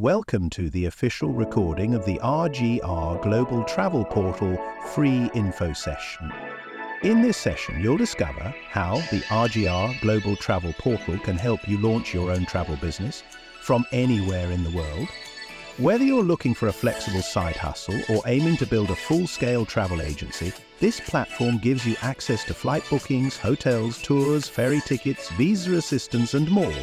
Welcome to the official recording of the RGR Global Travel Portal free info session. In this session, you'll discover how the RGR Global Travel Portal can help you launch your own travel business from anywhere in the world. Whether you're looking for a flexible side hustle or aiming to build a full-scale travel agency, this platform gives you access to flight bookings, hotels, tours, ferry tickets, visa assistance, and more,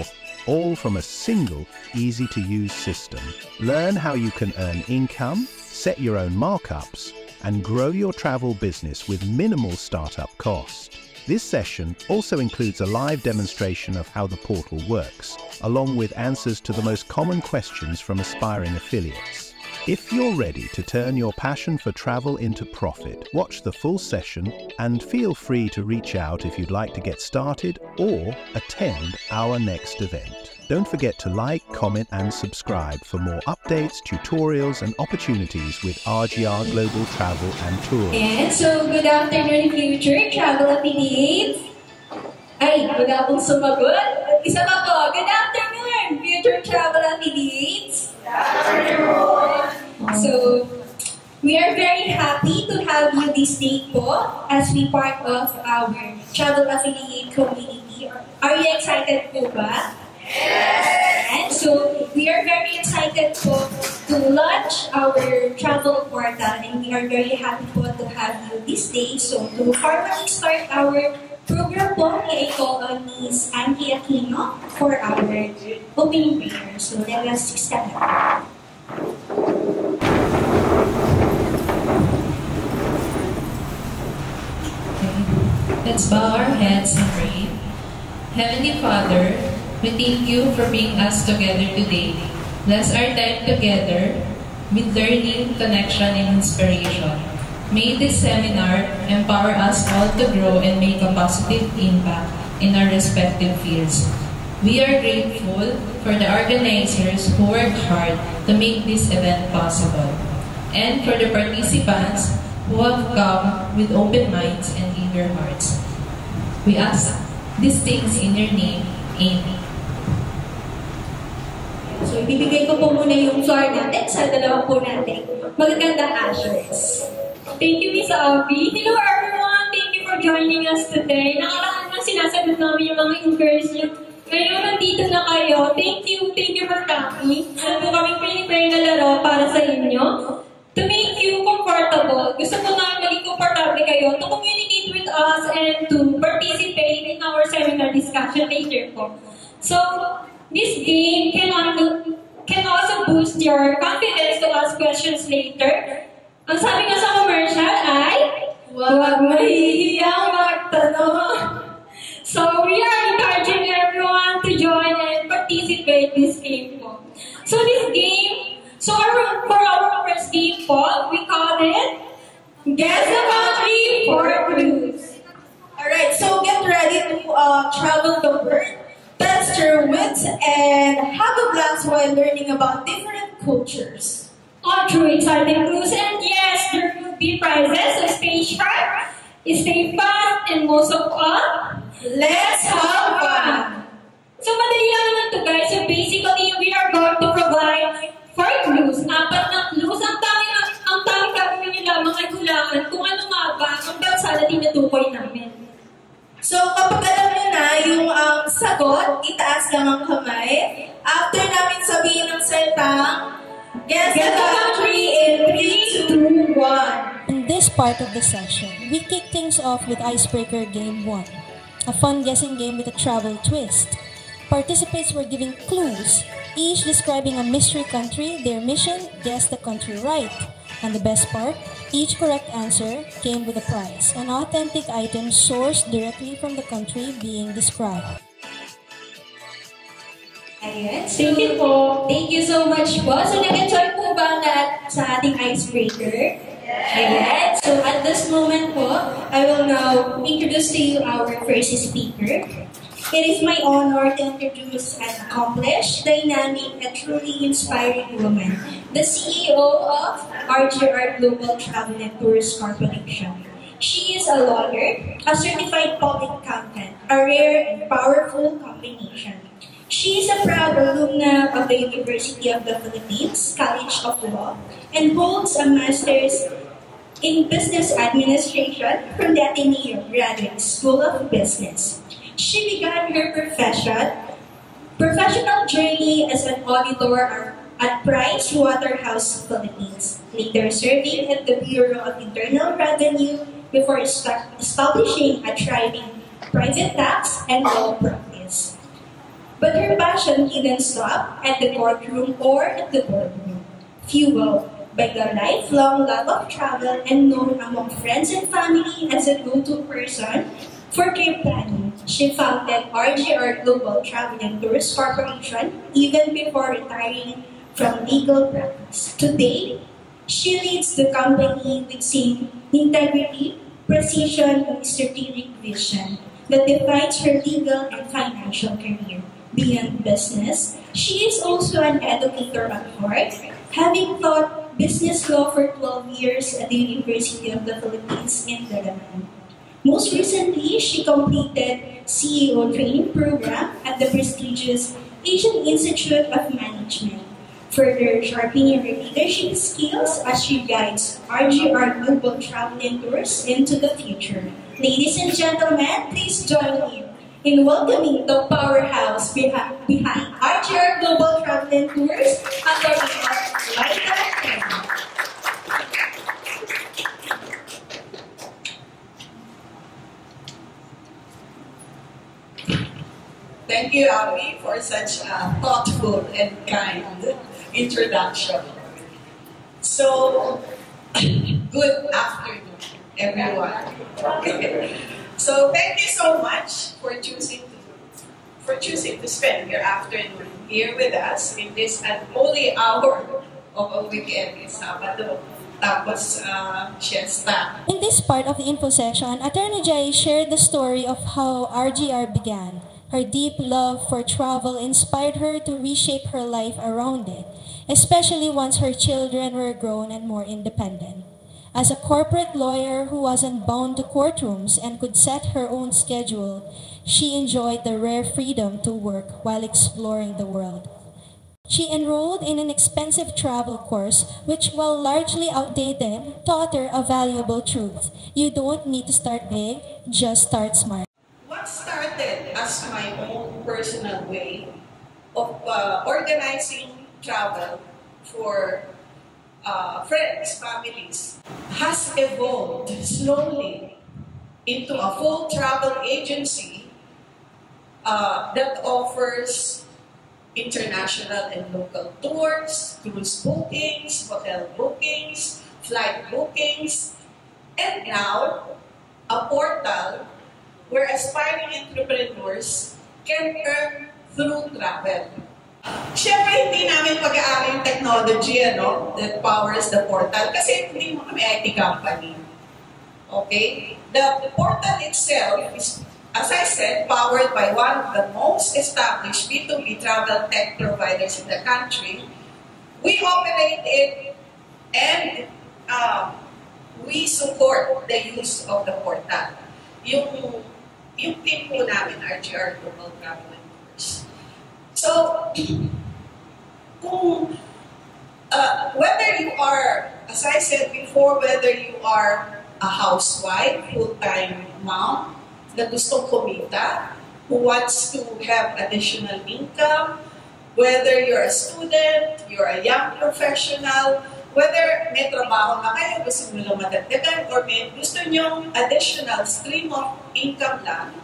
all from a single, easy-to-use system. Learn how you can earn income, set your own markups, and grow your travel business with minimal startup cost. This session also includes a live demonstration of how the portal works, along with answers to the most common questions from aspiring affiliates. If you're ready to turn your passion for travel into profit, watch the full session and feel free to reach out if you'd like to get started or attend our next event. Don't forget to like, comment and subscribe for more updates, tutorials and opportunities with RGR Global Travel and Tours. And so, good afternoon, future travel affiliates. Ay, wala akong sumagot. Isa pa po, good afternoon, future travel affiliates. Good afternoon. So, we are very happy to have you this day po as we part of our travel affiliate community. Are you excited po ba? Yes! And so, we are very excited po to launch our travel portal and we are very happy po to have you this day. So, to formally start our program po, I call on Ms. Angie Aquino for our opening prayer. So, let us stand up. Let's bow our heads and pray. Heavenly Father, we thank you for bringing us together today. Bless our time together with learning, connection, and inspiration. May this seminar empower us all to grow and make a positive impact in our respective fields. We are grateful for the organizers who worked hard to make this event possible, and for the participants who have come with open minds and eager hearts. We ask these things in your name. Amen. So, ibibigay ko po muna yung floor natin sa dalawa po natin magagandang ushers. Thank you, Ms. Abby. Hello, everyone. Thank you for joining us today. Nakalakan ng sinasagot namin yung mga inquiries niyo. Ngayon, nandito na kayo. Thank you for coming. Ano po kami prepare na laro para sa inyo. To make you comfortable, gusto ko na maging comfortable kayo to communicate with us and to participate in our seminar discussion later po. So, this game can also boost your confidence to ask questions later. Ang sabi nga sa commercial ay, huwag mahihiyang magtanong. So, we are encouraging everyone to join and participate in this game po. So, for our first game po, we call it Guess the Country for Cruise. Alright, so get ready to travel the world, test your wits, and have a blast while learning about different cultures. On true exciting cruise, and yes, there will be prizes, so stay sharp, stay fast, and most of all, let's have fun! So, madali lang naman to guys. So, basically, we are going to provide 4 clues. 4 na clues. Ang tanging gagawin nyo lamang ay hulaan kung ano nga ba ang bansa na tinutukoy namin. So, kapag alam nyo na yung sagot, itaas lang ang kamay. After namin sabihin ng salitang, Guess the country in 3, 2, 1. In this part of the session, we kick things off with Icebreaker Game 1, a fun guessing game with a travel twist. Participants were given clues, each describing a mystery country. Their mission, guess the country right. And the best part, each correct answer came with a prize, an authentic item sourced directly from the country being described. Ayan. Thank you po. Thank you so much po. So, nag-enjoy po ba lahat sa ating icebreaker? Ayan. So, at this moment po, I will now introduce to you our first speaker. It is my honor to introduce an accomplished, dynamic, and truly inspiring woman, the CEO of RGR Global Travel and Tours Corporation. She is a lawyer, a certified public accountant, a rare and powerful combination. She is a proud alumna of the University of the Philippines College of Law and holds a master's in Business Administration from the Ateneo Graduate School of Business. She began her professional journey as an auditor at Pricewaterhouse Philippines, later serving at the Bureau of Internal Revenue before establishing a thriving private tax and law practice. But her passion didn't stop at the courtroom or at the boardroom. Fueled by the lifelong love of travel and known among friends and family as a go-to person for trip planning, she founded RGR Global Travel and Tours Corporation even before retiring from legal practice. Today, she leads the company with same integrity, precision, and strategic vision that defines her legal and financial career. Beyond business, she is also an educator at heart, having taught business law for 12 years at the University of the Philippines in Dalaman. Most recently, she completed CEO training program at the prestigious Asian Institute of Management, further sharpening her leadership skills as she guides RGR Global Travel and Tours into the future. Ladies and gentlemen, please join me in welcoming the powerhouse behind RGR Global Travel and Tours, Attorney Laika Tena. Thank you, Abby, for such a thoughtful and kind introduction. So, good afternoon, everyone. So, thank you so much for choosing to spend your afternoon here with us in this unholy hour of a weekend. Sabado, tapos siesta. In this part of the info session, Attorney Jai shared the story of how RGR began. Her deep love for travel inspired her to reshape her life around it, especially once her children were grown and more independent. As a corporate lawyer who wasn't bound to courtrooms and could set her own schedule, she enjoyed the rare freedom to work while exploring the world. She enrolled in an expensive travel course which, while largely outdated, taught her a valuable truth. You don't need to start big, just start smart. What started as my own personal way of organizing travel for friends, families, has evolved slowly into a full travel agency that offers international and local tours, cruise bookings, hotel bookings, flight bookings, and now a portal where aspiring entrepreneurs can earn through travel. Siyempre, hindi namin pag-aari yung technology that powers the portal kasi hindi mo kami IT company. Okay? The portal itself is, as I said, powered by one of the most established B2B travel tech providers in the country. We operate it and we support the use of the portal. Yung team po namin, RGR Global Travel and Tours. So, whether you are, as I said before, whether you are a housewife, full-time mom, na gustong kumita, who wants to have additional income, whether you're a student, you're a young professional, whether may trabaho na kayo, gusto nyo lang madagdagan, or may gusto nyo additional stream of income lang,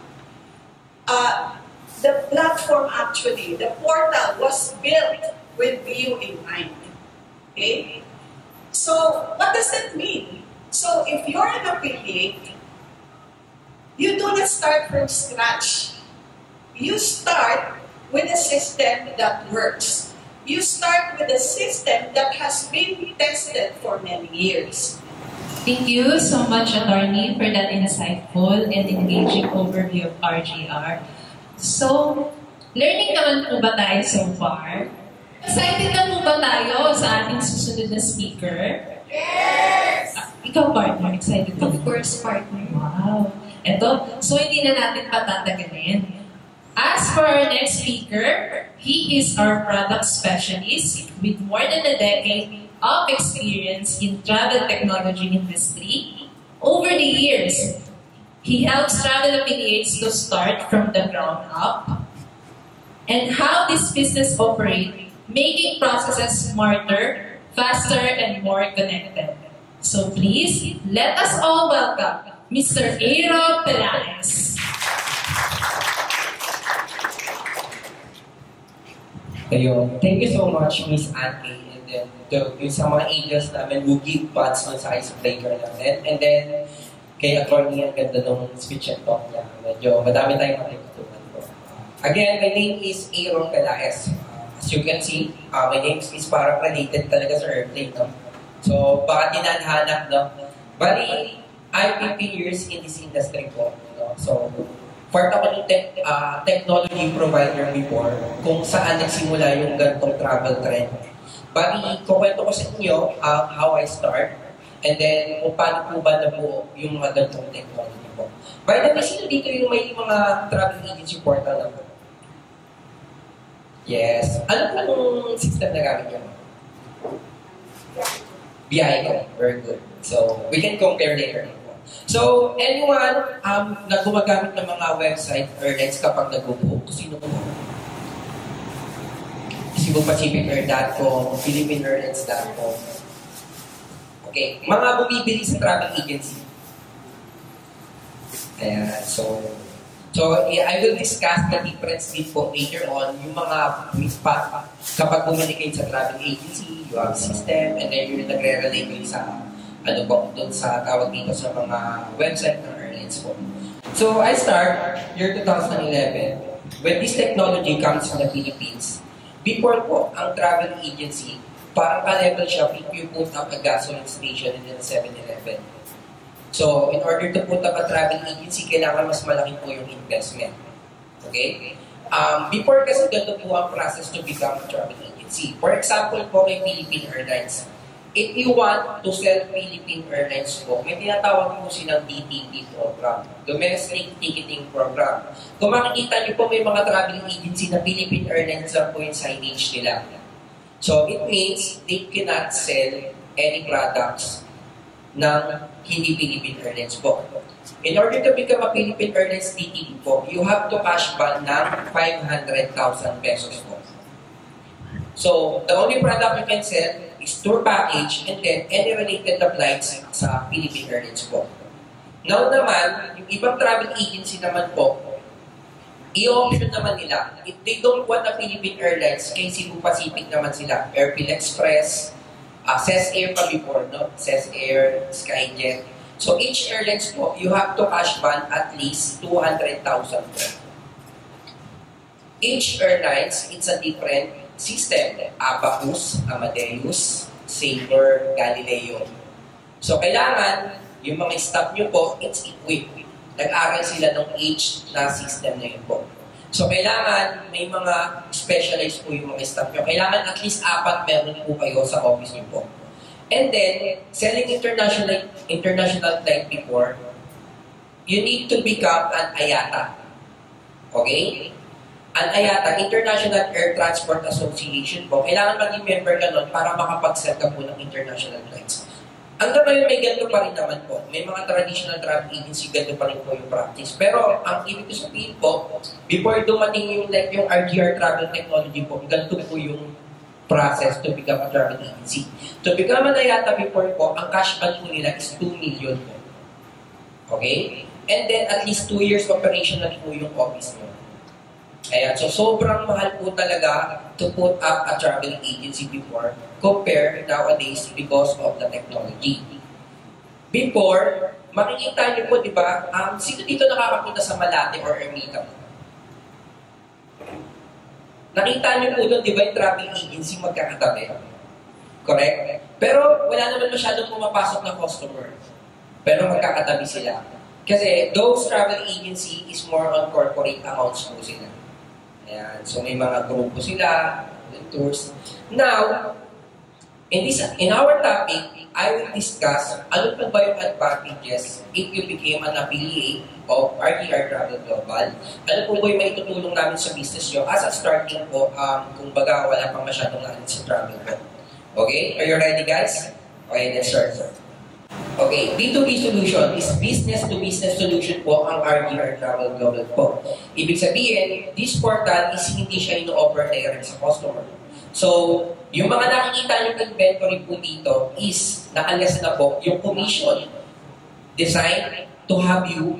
the platform actually, the portal was built with you in mind. Okay? So, what does that mean? So, if you're an affiliate, you do not start from scratch. You start with a system that works. You start with a system that has been tested for many years. Thank you so much, Attorney, for that insightful and engaging overview of RGR. So, learning naman po ba tayo so far? Excited na po ba tayo sa ating susunod na speaker? Yes! Ikaw, partner, excited ka? Of course, partner. Wow! Eto, so hindi na natin patatagalin. As for our next speaker, he is our product specialist with more than a decade of experience in travel technology industry. Over the years, he helps travel affiliates to start from the ground up and how this business operates, making processes smarter, faster, and more connected. So please, let us all welcome Mr. Aero Pelaez. Ayun. Thank you so much, Miss Annie. And then, yung sa mga angels namin who give buds sa icebreaker namin. And then, kay Atty. Ang ganda nung speech and talk niya. Medyo madami tayong matutunan po. Again, my name is Aaron Pelaez. As you can see, my name is parang related talaga sa airplane. No? So, baka tinanhanap, no? Bali, I'm 15 years in this industry po. No? So, part ako ng technology provider before kung saan nagsimula yung ganitong travel trend. Bali, kukwento ko sa inyo how I start and then kung paano po ba nabuo yung mga ganitong technology po. By the way, sino dito yung may mga travel agency portal na po? Yes. Ano po yung system na gamit nyo? BI. Very good. So, we can compare later. So, anyone na gumagamit ng mga website airlines kapag nag-book, sino po? Cebu Pacific Air.com, Philippine Airlines.com. Okay, mga bumibili sa travel agency. Ayan, so I will discuss the difference din po later on, yung mga kapag bumili kayo sa travel agency, you have system, and then yung nagre-relate kayo sa ano po, doon sa tawag dito sa mga website ng airlines po. So, I start year 2011 when this technology comes in the Philippines. Before po, ang travel agency, parang ka-level siya if you put up a gasoline station in the 7-Eleven. So, in order to put up a travel agency, kailangan mas malaki po yung investment. Okay? Before kasi ganito po ang process to become a travel agency. For example po, kay Philippine Airlines, if you want to sell Philippine Airlines po, may tinatawag po silang DTP program, Domestic Ticketing Program. Kung makikita niyo po, may mga travel agency na Philippine Airlines lang po yung signage nila. So, it means they cannot sell any products ng hindi Philippine Airlines po. In order to become a Philippine Airlines DTP po, you have to cash ban ng 500,000 pesos po. So, the only product you can sell is tour package and then any related na flights sa Philippine Airlines po. Now naman, yung ibang travel agency naman po, i-option naman nila. If they don't want a Philippine Airlines, kay Cebu Pacific naman sila, Airfield Express, CES Air pa before, no? CES Air, Skyjet. So each airlines po, you have to cash ban at least 200,000 po. Each airlines, it's a different system. Abacus, Amadeus, Sabre, Galileo. So, kailangan, yung mga staff nyo po, it's equipped. Nag-aral sila ng each na system na yun po. So, kailangan, may mga specialized po yung mga staff nyo. Kailangan at least 4 meron po kayo sa office nyo po. And then, selling international flight before, you need to become an IATA. Okay? Ang IATA, International Air Transport Association po, kailangan maging member ka nun para makapag-set ka po ng international flights. Hanggang ngayon may ganito pa rin naman po. May mga traditional travel agency, ganito pa rin po yung practice. Pero ang ibig sabihin po, before dumating yung, like, yung RGR Travel Technology po, ganito po yung process to become a travel agency. To become an IATA before po, ang cash ban po nila is 2 million po. Okay? And then at least 2 years operational po yung office nyo. Ayan, so sobrang mahal po talaga to put up a travel agency before compared nowadays because of the technology. Before, makikita niyo po, di ba, sino dito nakakapunta sa Malate or Ermita? Nakita niyo po doon, di ba, yung travel agency magkakatabi? Correct? Pero wala naman masyadong pumapasok na customer. Pero magkakatabi sila. Kasi those travel agency is more on corporate amounts po sila. Ayan. So may mga grupo sila, tours. Now, In our topic, I will discuss ano pa ba yung advantages if you became an affiliate of RTR Travel Global. Ano po ba yung maitutulong namin sa business nyo as a starting po, kung baga wala pang masyadong natin sa travel po. Okay? Are you ready, guys? Okay, let's start. Okay, B2B solution is business-to-business solution po ang RTR Travel Global po. Ibig sabihin, this portal is hindi siya ino-offer direct sa customer. So, yung mga nakikita yung inventory po dito is nakalas na po yung commission designed to have you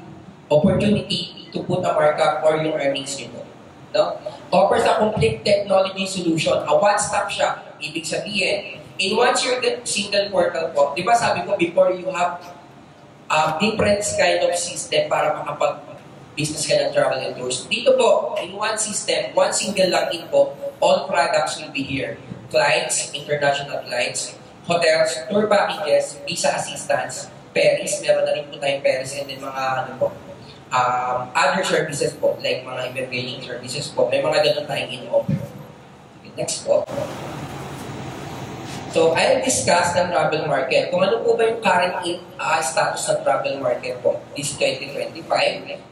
opportunity to put a markup or yung earnings nyo. No? Offers a complete technology solution, a one-stop shop. Ibig sabihin, in one single portal po, di ba sabi ko before you have different kind of system para makapag-business ka ng travel and tours. Dito po, in one system, one single login po, all products will be here. Flights, international flights, hotels, tour packages, visa assistance, Paris, meron na rin po tayong Paris, and then mga ano po, other services po, like mga immigration services po, may mga ganun tayong in-offer. Okay, next po. So, I'll discuss ng travel market. Kung ano po ba yung current status ng travel market po. This 2025,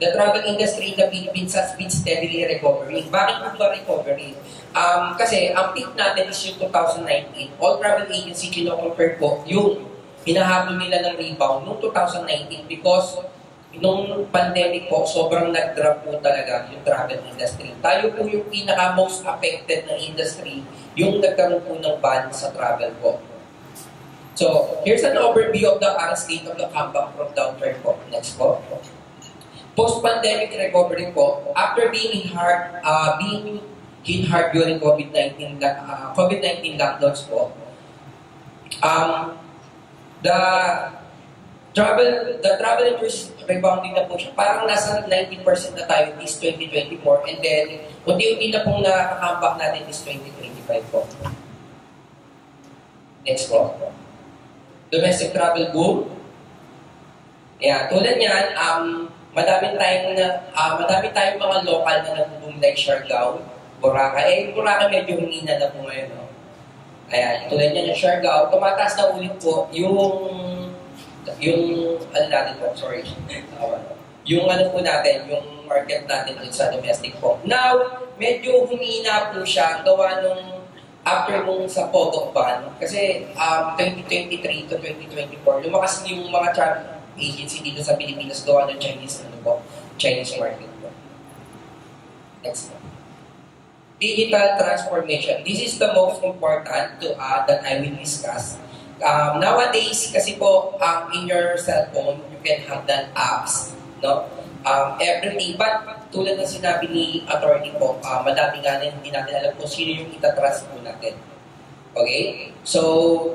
the travel industry in the Philippines has been steadily recovering. Bakit po ba recovering? Kasi ang peak natin is yung 2019. All travel agency kino-compare po yung hinahabol nila ng rebound noong 2019 because nung pandemic po, sobrang nag-drop po talaga yung travel industry. Tayo po yung pinaka-most affected na industry, yung nagkaroon po ng ban sa travel po. So, here's an overview of the current state of the comeback from downturn po. Next po. Post-pandemic recovery po, after being hit hard during COVID-19 lockdowns po, the travel industry rebounding na po siya. Parang nasa 90% na tayo this 2024 and then unti-unti na pong nakaka-comeback natin this 2025 po. Next po. Domestic travel boom. Yeah, tulad niyan, madami tayong mga local na nag-boom like Siargao, Boracay. Boracay medyo humina na po ngayon. No? Ayan, tulad niyan yung Siargao, tumataas na ulit po ano natin po, sorry. Yung ano po natin, yung market natin sa domestic po. Now, medyo humina po siya gawa nung after nung sa POGO ban. Kasi 2023 to 2024, lumakas yung mga travel agency dito sa Pilipinas gawa ng Chinese market po. Next po. Digital transformation. This is the most important that I will discuss. Nowadays, kasi po, in your cellphone, you can have that apps, no? Everything. But, tulad ng sinabi ni attorney po, madami nga na hindi natin alam kung sino yung itatrust po natin. Okay? So,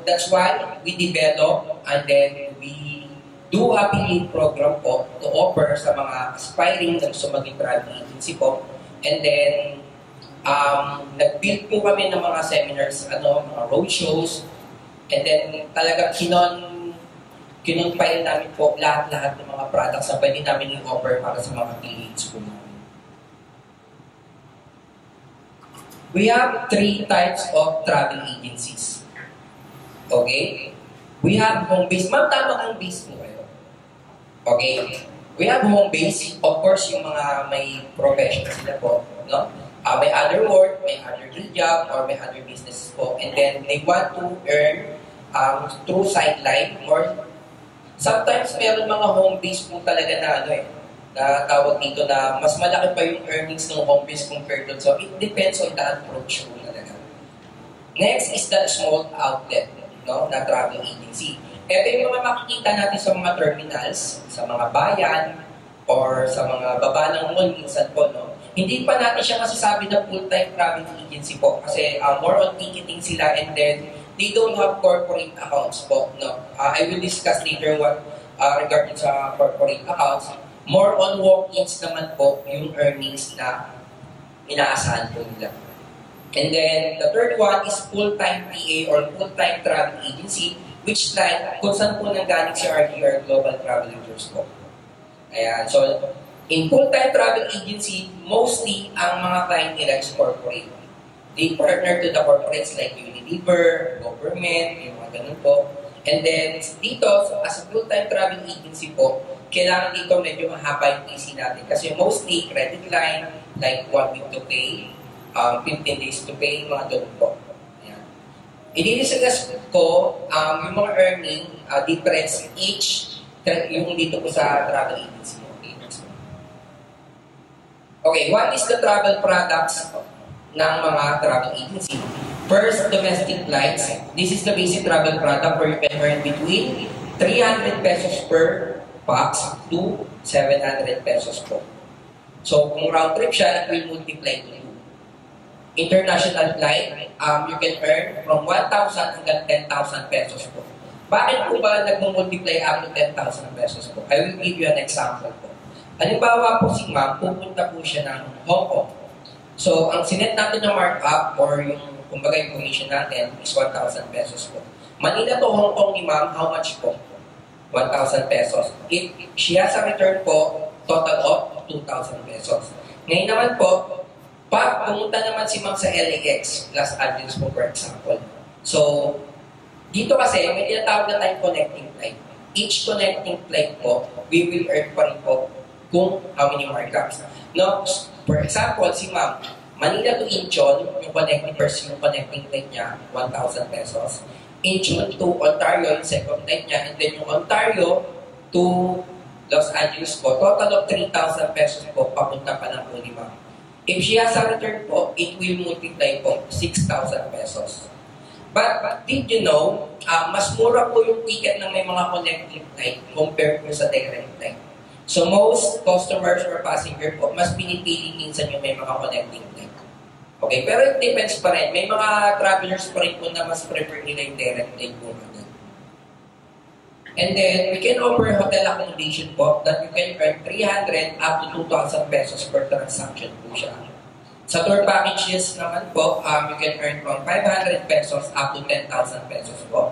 that's why we develop and then we do a affiliate program po to offer sa mga aspiring na gusto maging travel agency po. And then, nag-build po kami ng mga seminars, mga roadshows. And then, talaga kinonfile namin po lahat-lahat ng mga products na pwede namin i-offer para sa mga affiliates po namin. We have 3 types of travel agencies. Okay? We have home base. Ma'am, tama kang base po kayo. Okay? We have home base. Of course, yung mga may profession sila po. No? May other work, may other job, or may other business po. And then, they want to earn through sideline or sometimes meron mga home base po talaga na na tawag dito na mas malaki pa yung earnings ng home base compared to. So, it depends on the approach po talaga. Next is the small outlet, no, na travel agency. Ito yung mga makikita natin sa mga terminals, sa mga bayan, or sa mga baba ng mall minsan po, no. Hindi pa natin siya masasabi na full-time travel agency po kasi more on ticketing sila and then they don't have corporate accounts po. No? I will discuss later what regarding sa corporate accounts. More on walk-ins naman po yung earnings na inaasahan po nila. And then, the third one is full-time PA or full-time travel agency which like kung saan po nanggaling si RTR Global Travel Tours po. Ayan. So, in full-time travel agency, mostly ang mga client nila is corporate. They partner to the corporates like Unilever, government, yung mga ganun po. And then, dito, as a full-time travel agency po, kailangan dito medyo mahaba yung PC natin. Kasi mostly, credit line, like 1 week to pay, 15 days to pay, mga ganun po. Ayan. I-discuss ko yung mga earning difference each yung dito po sa travel agency. Okay, what is the travel products ng mga travel agency? First, domestic flights. This is the basic travel product where you can earn between 300 pesos per box to 700 pesos po. So, kung round trip siya, it will multiply to 2. International flight, you can earn from 1,000 hanggang 10,000 pesos po. Bakit po ba nag-multiply up to 10,000 pesos po? I will give you an example po. Halimbawa po si ma'am, pupunta po siya ng Hong Kong. So, ang sinet natin na markup or yung kumbaga yung commission natin is 1,000 pesos po. Manila to Hong Kong ni ma'am, how much po? 1,000 pesos. If she has a return po, total of 2,000 pesos. Ngayon naman po, pag pumunta naman si ma'am sa LAX, Los Angeles po for example. So, dito kasi may tinatawag na tayong connecting flight. Each connecting flight po, we will earn pa rin po kung how many markups. No, for example, si ma'am, Manila to Incheon, yung connecting flight niya, 1,000 pesos. Incheon to Ontario, yung second flight niya, and then yung Ontario to Los Angeles po, total of 3,000 pesos po, papunta pa lang po ni ma'am. If she has a return po, it will multiply po, 6,000 pesos. But did you know, mas mura po yung ticket ng may mga connecting flight compared po sa direct flight. So most customers or passenger po, mas pinipili minsan yung may mga connecting flight. Okay, pero it depends pa rin. May mga travelers pa rin po na mas prefer nila yung direct flight po. And then, we can offer hotel accommodation po that you can earn 300 up to 2,000 pesos per transaction po siya. Sa tour packages naman po, you can earn from 500 pesos up to 10,000 pesos po.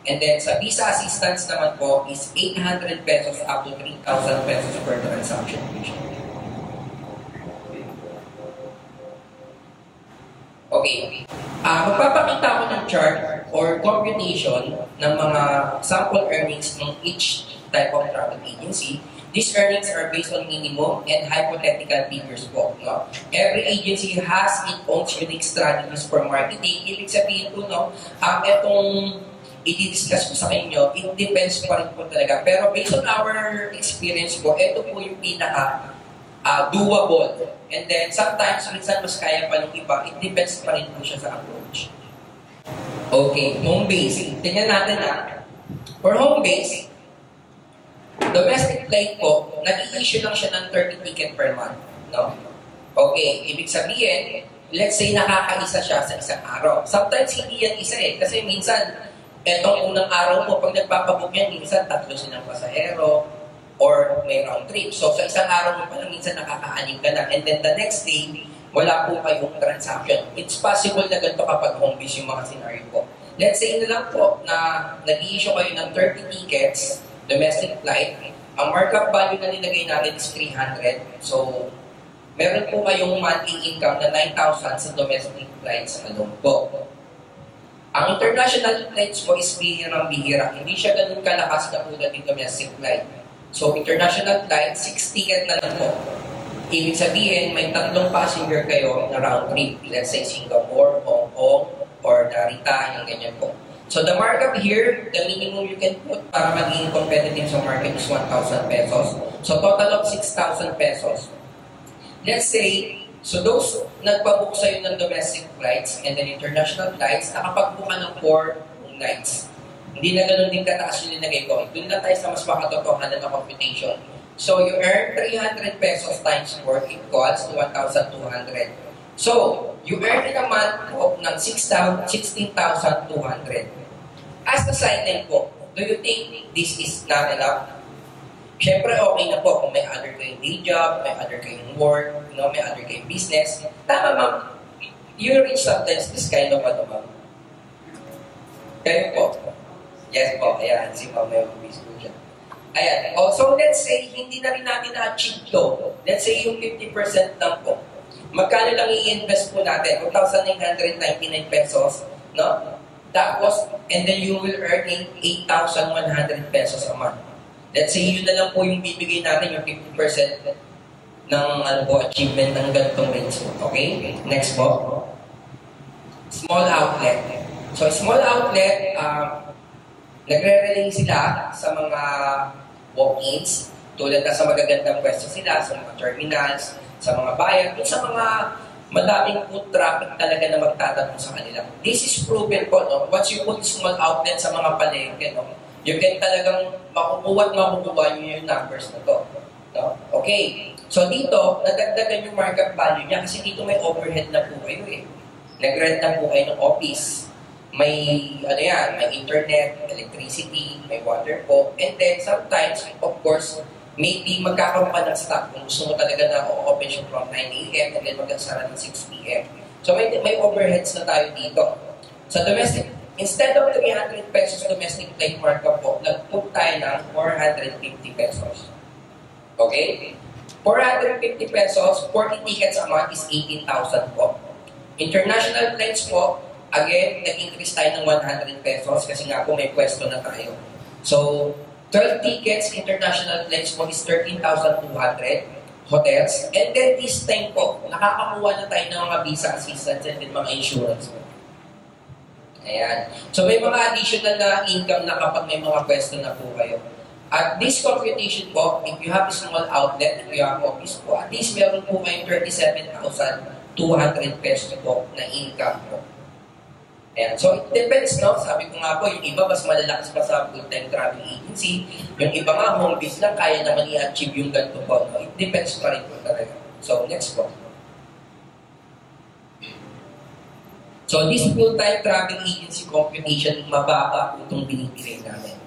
And then, sa visa assistance naman po is 800 pesos up to 3,000 pesos per transaction. Okay. Magpapakita ko ng chart or computation ng mga sample earnings ng each type of travel agency. These earnings are based on minimum and hypothetical figures po. No? Every agency has its own unique strategies for marketing. Ibig sabihin po, no, itong i-discuss ko sa inyo, it depends pa rin po talaga. Pero based on our experience po, ito po yung pinaka doable. And then sometimes, minsan mas kaya pa yung iba, it depends pa rin po siya sa approach. Okay, home base. Tingnan natin for home base, domestic flight po, nag-i-issue lang siya ng 30 ticket per month. No? Okay, ibig sabihin, let's say nakakaisa siya sa isang araw. Sometimes hindi yan isa kasi minsan, etong unang araw mo, pag nagpapabook yan, minsan 3 silang pasahero or may round trip. So, sa isang araw mo pa lang, minsan nakaka-anim ka na. And then the next day, wala po kayong transaction. It's possible na ganito kapag home base yung mga scenario po. Let's say na lang po na nag-i-issue kayo ng 30 tickets, domestic flight. Ang markup value na nilagay natin is 300. So, meron po kayong monthly income na 9,000 sa domestic flights alone po. Ang international flights po is bihirang-bihira. Hindi siya ganun kalakas na tulad ng domestic flight. So, international flight, 6 ticket na lang po. Ibig sabihin, may 3 passenger kayo na round trip. Let's say Singapore, Hong Kong, or Narita, yung ganyan po. So, the markup here, the minimum you can put para maging competitive sa market is 1,000 pesos. So, total of 6,000 pesos. Let's say, so those nagpabook sa'yo ng domestic flights and then international flights, nakapag-book ka ng 4 nights. Hindi na ganun din kataas yung linagay ko. Doon na tayo sa mas makatotohanan na computation. So, you earn 300 pesos times 4 equals to 1,200. So, you earn in a month ng 16,200. As a sideline po, do you think this is not enough? Siyempre, okay na po kung may other kayong day job, may other kayong work, may other kayong business. Tama, ma'am. You reach sometimes this kind of ma'am. Kayo po. Yes po. Ayan, si ma'am may Facebook dyan. Ayan. So, let's say, hindi na rin natin na-achieve to. Let's say, yung 50% lang po. Magkano lang i-invest po natin? 1,999 pesos, no? Tapos, and then you will earn 8,100 pesos a month. Let's say, yun na lang po yung bibigay natin, yung 50% ng achievement ng ganitong rates. Okay? Next po. Small outlet. So, small outlet, nagre-relay sila sa mga walk-ins, tulad na sa magagandang pwesto sila, sa mga terminals, sa mga bayan, sa mga madaming foot traffic talaga na magtatanong sa kanila. This is proven po, no? Once you put small outlet sa mga palengke, no? You can talagang makukuha nyo yung numbers na to. No? Okay. So dito, nadagdagan yung markup value niya kasi dito may overhead na po kayo eh. Nag-rent na po kayo ng office. May, may internet, electricity, may water po. And then sometimes, of course, maybe magkakaroon ka ng stock kung gusto mo talaga na open siya from 9 a.m. and then mag-sara ng 6 p.m. So may overheads na tayo dito. Sa domestic, instead of 300 pesos domestic flight markup po, nag-put tayo ng 450 pesos. Okay? 450 pesos, 40 tickets a month is 18,000 po. International flights po, again, nag-increase tayo ng 100 pesos kasi nga po may pwesto na tayo. So, 12 tickets, international flights mo is 13,200 hotels. And then this time po, nakakakuha na tayo ng mga visa assistance and then mga insurance po. Ayan. So may mga additional na income na kapag may mga pwesto na po kayo. At this computation po, if you have a small outlet, if you have office po, at least meron po kayong 37,200 pesos po na income po. Ayan. So, it depends, no? Sabi ko nga po, yung iba mas malalakas pa sa full-time travel agency. Yung iba nga, home base lang, kaya naman i-achieve yung ganito po. No? It depends pa rin po talaga. So, next po. So, this full-time travel agency computation, mababa po itong binibigay namin.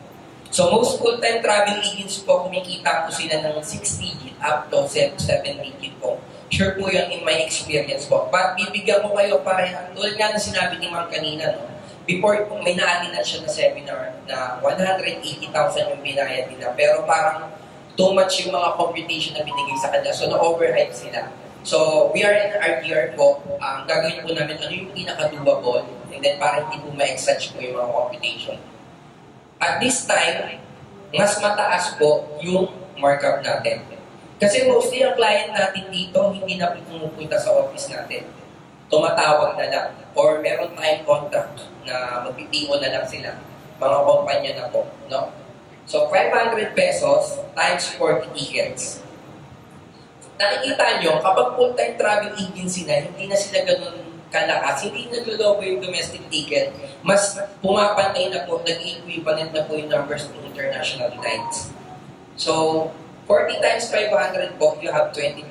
So, most full-time travel agencies po, kumikita po sila ng 6 digit up to 7 digit po. Sure po yun in my experience po. But bibigyan ko kayo pareha. Tulad nga na sinabi ni Ma'am kanina, no? Before, may naalinan siya na seminar na 180,000 yung binayad nila. Pero parang too much yung mga computation na binigay sa kanila. So, na-overhype sila. So, we are in RTR po. Gagawin po namin ano yung pinaka-doable. And then parang hindi po ma-exage po yung mga computation. At this time, mas mataas po yung markup natin. Kasi mostly ang client natin dito, hindi na pumupunta sa office natin. Tumatawag na lang. Or meron tayong contract na mag-PPO na lang sila. Mga kumpanya na po. No? So, 500 pesos times 40 tickets. Nakikita nyo, kapag full-time travel agency na, hindi na sila ganun kalakas, hindi naglolobo yung domestic ticket, mas pumapantay na po, nag-equivalent na po yung numbers ng international flights. So, 40 times 500 po, you have 20,000.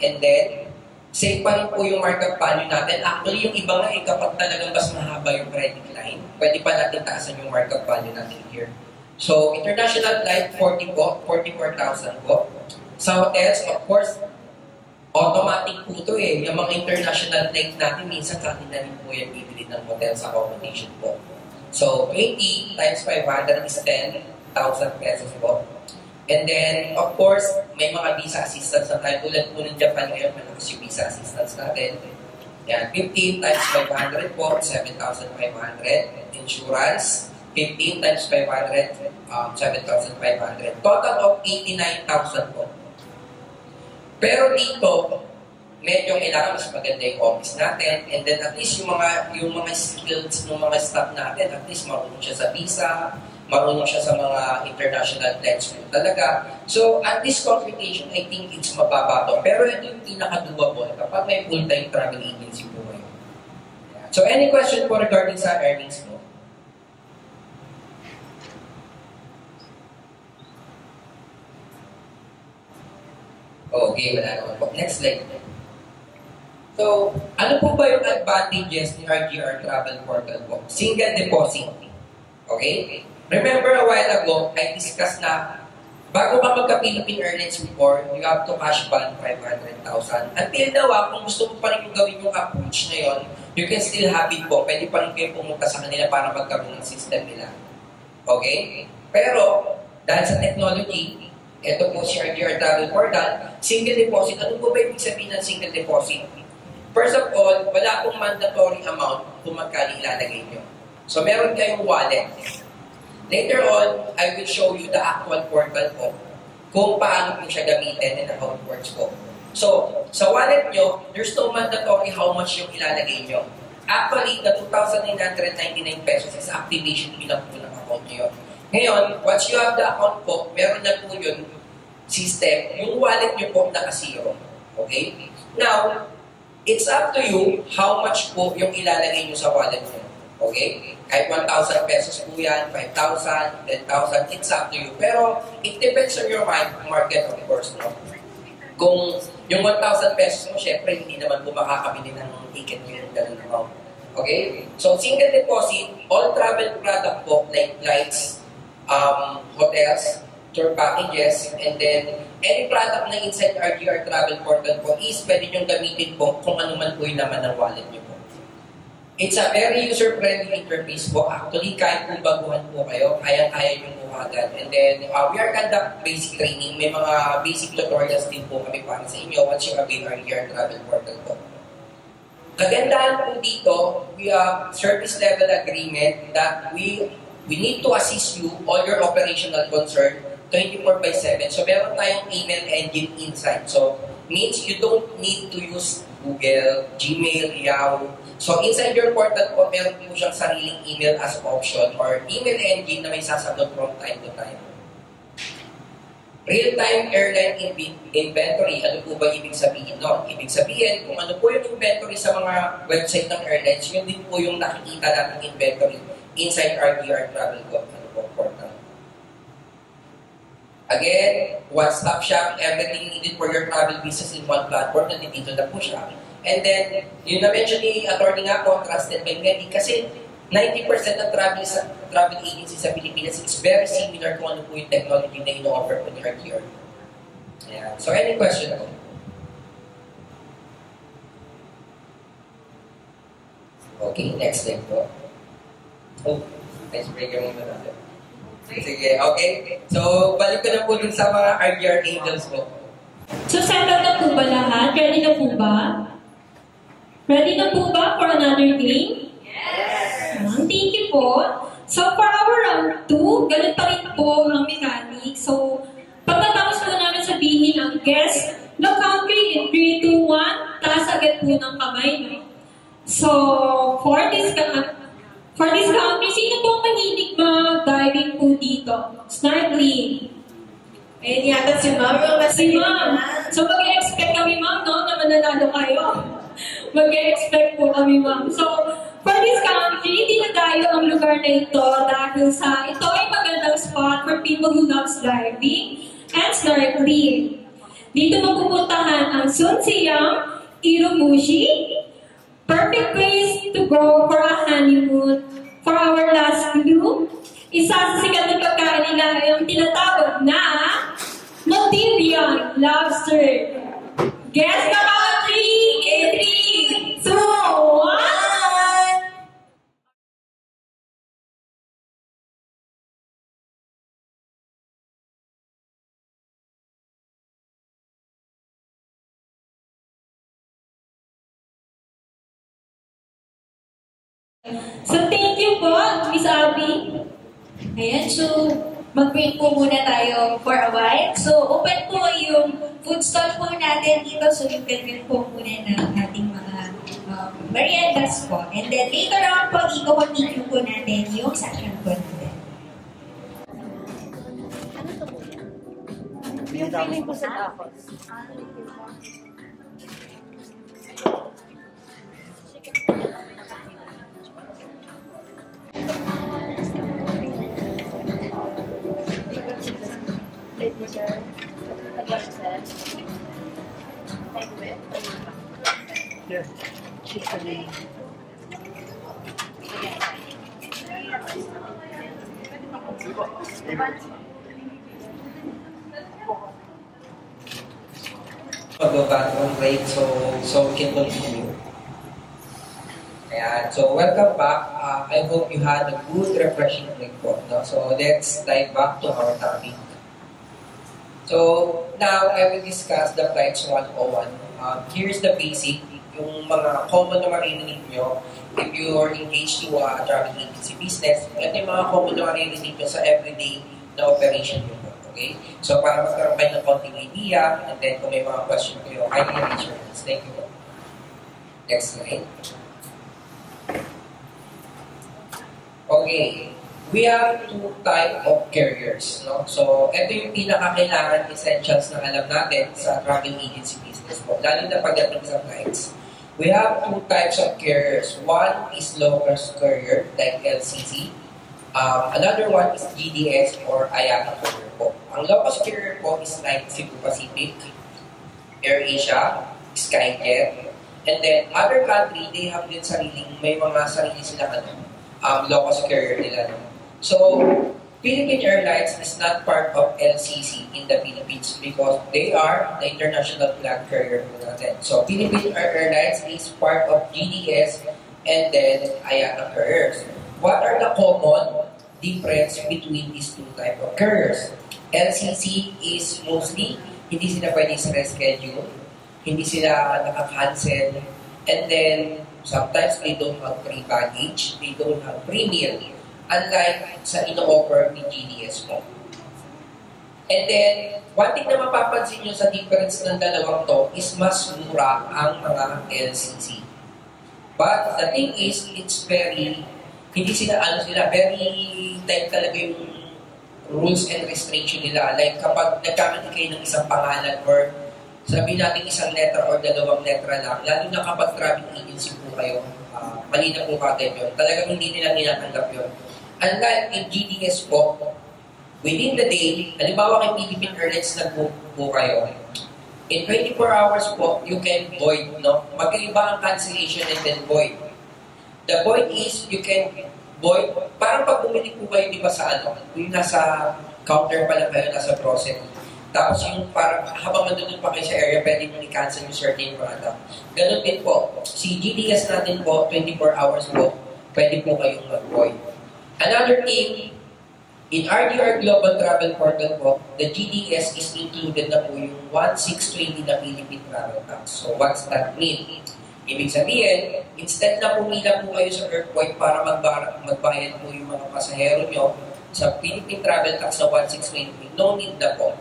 And then, same pa rin po yung markup value natin. Actually, yung iba nga kapag talagang mas mahaba yung credit line, pwede pa natin taasan yung markup value natin here. So, international flight, 40 po, 44,000 po. Sa hotels, of course, automatic po ito eh. Yung mga international flight natin, minsan sa atin na rin po yung bibili ng hotel sa accommodation po. So, 20 times 500 is 10,000 pesos po. And then, of course, may mga visa assistance na tayo. Tulad po ng Japan ngayon, malakas yung visa assistance natin. Yan, 15 times 500 po, 7,500. Insurance, 15 times 500, 7,500. Total of 89,000 po. Pero dito, medyo kailangan mas maganda yung office natin. And then at least yung mga skills ng mga staff natin, at least marunong siya sa visa, marunong siya sa mga international flights po talaga. So, at this computation, I think it's mababa to. Pero ito yung pinaka-doable kapag may full-time travel agency po kayo. So, any question po regarding sa earnings po? Okay, wala naman po. Next slide. So, ano po ba yung advantages ni RGR Travel Portal po? Single deposit. Okay? Remember a while ago, I discussed na bago ka magka-Philippine Airlines before, you have to cash ban 500,000. Until now, kung gusto mo pa rin gawin yung approach na yun, you can still have it po. Pwede pa rin kayo pumunta sa kanila para magkaroon ng system nila. Okay? Pero, dahil sa technology, Ito po si RGR Travel Portal. Single deposit. Ano po ba ibig sabihin ng single deposit? First of all, wala pong mandatory amount kung magkano ilalagay nyo. So, meron kayong wallet. Later on, I will show you the actual portal po kung paano po siya gamitin and how it works po. So, sa wallet nyo, there's no mandatory how much yung ilalagay nyo. Actually, the 2,999 pesos is activation fee lang po ng account nyo. Ngayon, once you have the account po, meron na po yun system, yung wallet nyo po naka-zero. Okay? Now, it's up to you how much po yung ilalagay nyo sa wallet nyo. Okay? Kahit 1,000 pesos po yan, 5,000, 10,000, it's up to you. Pero, it depends on your market, of course, no? Kung yung 1,000 pesos mo, syempre, hindi naman po makakabili ng ticket nyo yung ganun amount. Okay? So, single deposit, all travel product po, like flights, hotels, tour packages, and then, any product na inside RGR Travel Portal po is pwede nyo gamitin po kung ano man po yung laman ng wallet nyo po. It's a very user-friendly interface po. Actually, kahit kung baguhan po kayo, kaya-kaya nyo po agad. And then, we are conduct basic training. May mga basic tutorials din po kami para sa inyo once you avail RGR Travel Portal po. Kagandahan po dito, we have service level agreement that we need to assist you all your operational concern 24/7. So, meron tayong email engine inside. So, means you don't need to use Google, Gmail, Yahoo. So, inside your portal po, meron po siyang sariling email as option or email engine na may sasagot from time to time. Real-time airline inventory, ano po ba ibig sabihin nun? Ibig sabihin, kung ano po yung inventory sa mga website ng airlines, yun din po yung nakikita natin inventory inside RGR Travel Portal. Again, one-stop shop, everything needed for your travel business in one platform, nandito na po siya. And then, yun na-mention ni attorney nga po, trusted by many, kasi 90% ng travel agency sa Pilipinas is very similar kung ano po yung technology na ino-offer po ni RGR. Yeah. So, any question ako? Okay, next slide po. Oh, icebreaker muna natin. Sige, okay. So, balik ko na po dun sa mga RGR Angels po. So, settled na po ba lahat? Ready na po ba? Ready na po ba for another game? Yes! Thank you po. So, for our round 2, ganun pa rin po ang mechanic. So, pagkatapos po namin sabihin ang guess, the country in 3, 2, 1, taas agad po ng kamay, no? So, for this country, sino po mahilig mag-diving po dito? Snorkeling. Ayun yata si Ma'am yung Si Ma'am. So, mag-expect kami, Ma'am, no, na mananalo kayo. Mag-expect po kami, Ma'am. So, for this country, dinadayo ang lugar na ito dahil sa ito ay magandang spot for people who loves diving and snorkeling. Dito mapupuntahan ang Sunsiyang, Irumushi, perfect place to go for a honeymoon. For our last clue, isa sa sikat na pagkain nila ay ang tinatawag na Maldivian lobster. Guess the country in 3, 2, 1! So, thank you po, Miss Abby. Ayan, so mag-break po muna tayo for a while. So, open po yung food stall po natin dito. So, you can get po muna ng ating mga meriendas po. And then, later on po, i-continue po natin yung session po natin. Yung feeling ko sa tapos. Yeah, she's coming. Mag-background break so we can continue. Ayan. So, welcome back. I hope you had a good, refreshing break po. No? So, let's dive back to our topic. So, now I will discuss the Flights 101. Here's the basic, yung mga common na maririnig nyo if you are engaged to a travel agency business. Ito yung mga common na maririnig nyo sa everyday na operation nyo. Okay? So, para magkaroon kayo ng konting idea, and then kung may mga question kayo, kindly raise your hands. Thank you. Next slide. Okay. We have two type of carriers. No? So, ito yung pinakakailangan essentials na alam natin sa travel agency business po. Lalo na pagdating sa flights. We have two types of carriers. One is low-cost carrier, like LCC. Another one is GDS or IATA carrier po. Ang low-cost carrier po is like Cebu Pacific, AirAsia, Skyjet, and then other country, they have din may mga sarili sila low-cost carrier nila. So, Philippine Airlines is not part of LCC in the Philippines because they are the international flag carrier natin. So, Philippine Airlines is part of GDS and then IATA carriers. What are the common difference between these two type of carriers? LCC is mostly, hindi sila pwede sa reschedule, hindi sila nakakancel, and then sometimes they don't have free baggage, they don't have free meal. Unlike sa ino-offer ni GDS mo. And then, one thing na mapapansin nyo sa difference ng dalawang to is mas mura ang mga LCC. But the thing is, it's very, hindi sila, very type talaga yung rules and restriction nila. Like kapag nagkamali kayo ng isang pangalan or sabihin natin isang letter or dalawang letra lang, lalo na kapag travel agency po kayo, mali na po kagad yun. Talagang hindi nila ninatanggap yun. Unlike in GDS po, within the day, halimbawa kay Philippine Airlines nag-book po kayo, in 24 hours po, you can void, no? Magkaiba ang cancellation and then void. The void is, you can void, parang pag bumili po kayo, di ba sa yung nasa counter pa lang kayo, nasa process. Tapos yung parang habang nandun pa kayo sa area, pwede nyo i-cancel yung certain product. Ganun din po. Si GDS natin po, 24 hours po, pwede po kayong mag-void. Another thing, in RDR Global Travel Portal po, the GDS is included na po yung 1,620 na Philippine Travel Tax. So what's that mean? Ibig sabihin, instead na pumila po kayo sa airport para magbayad po yung mga pasahero nyo sa Philippine Travel Tax na 1,620, no need na po.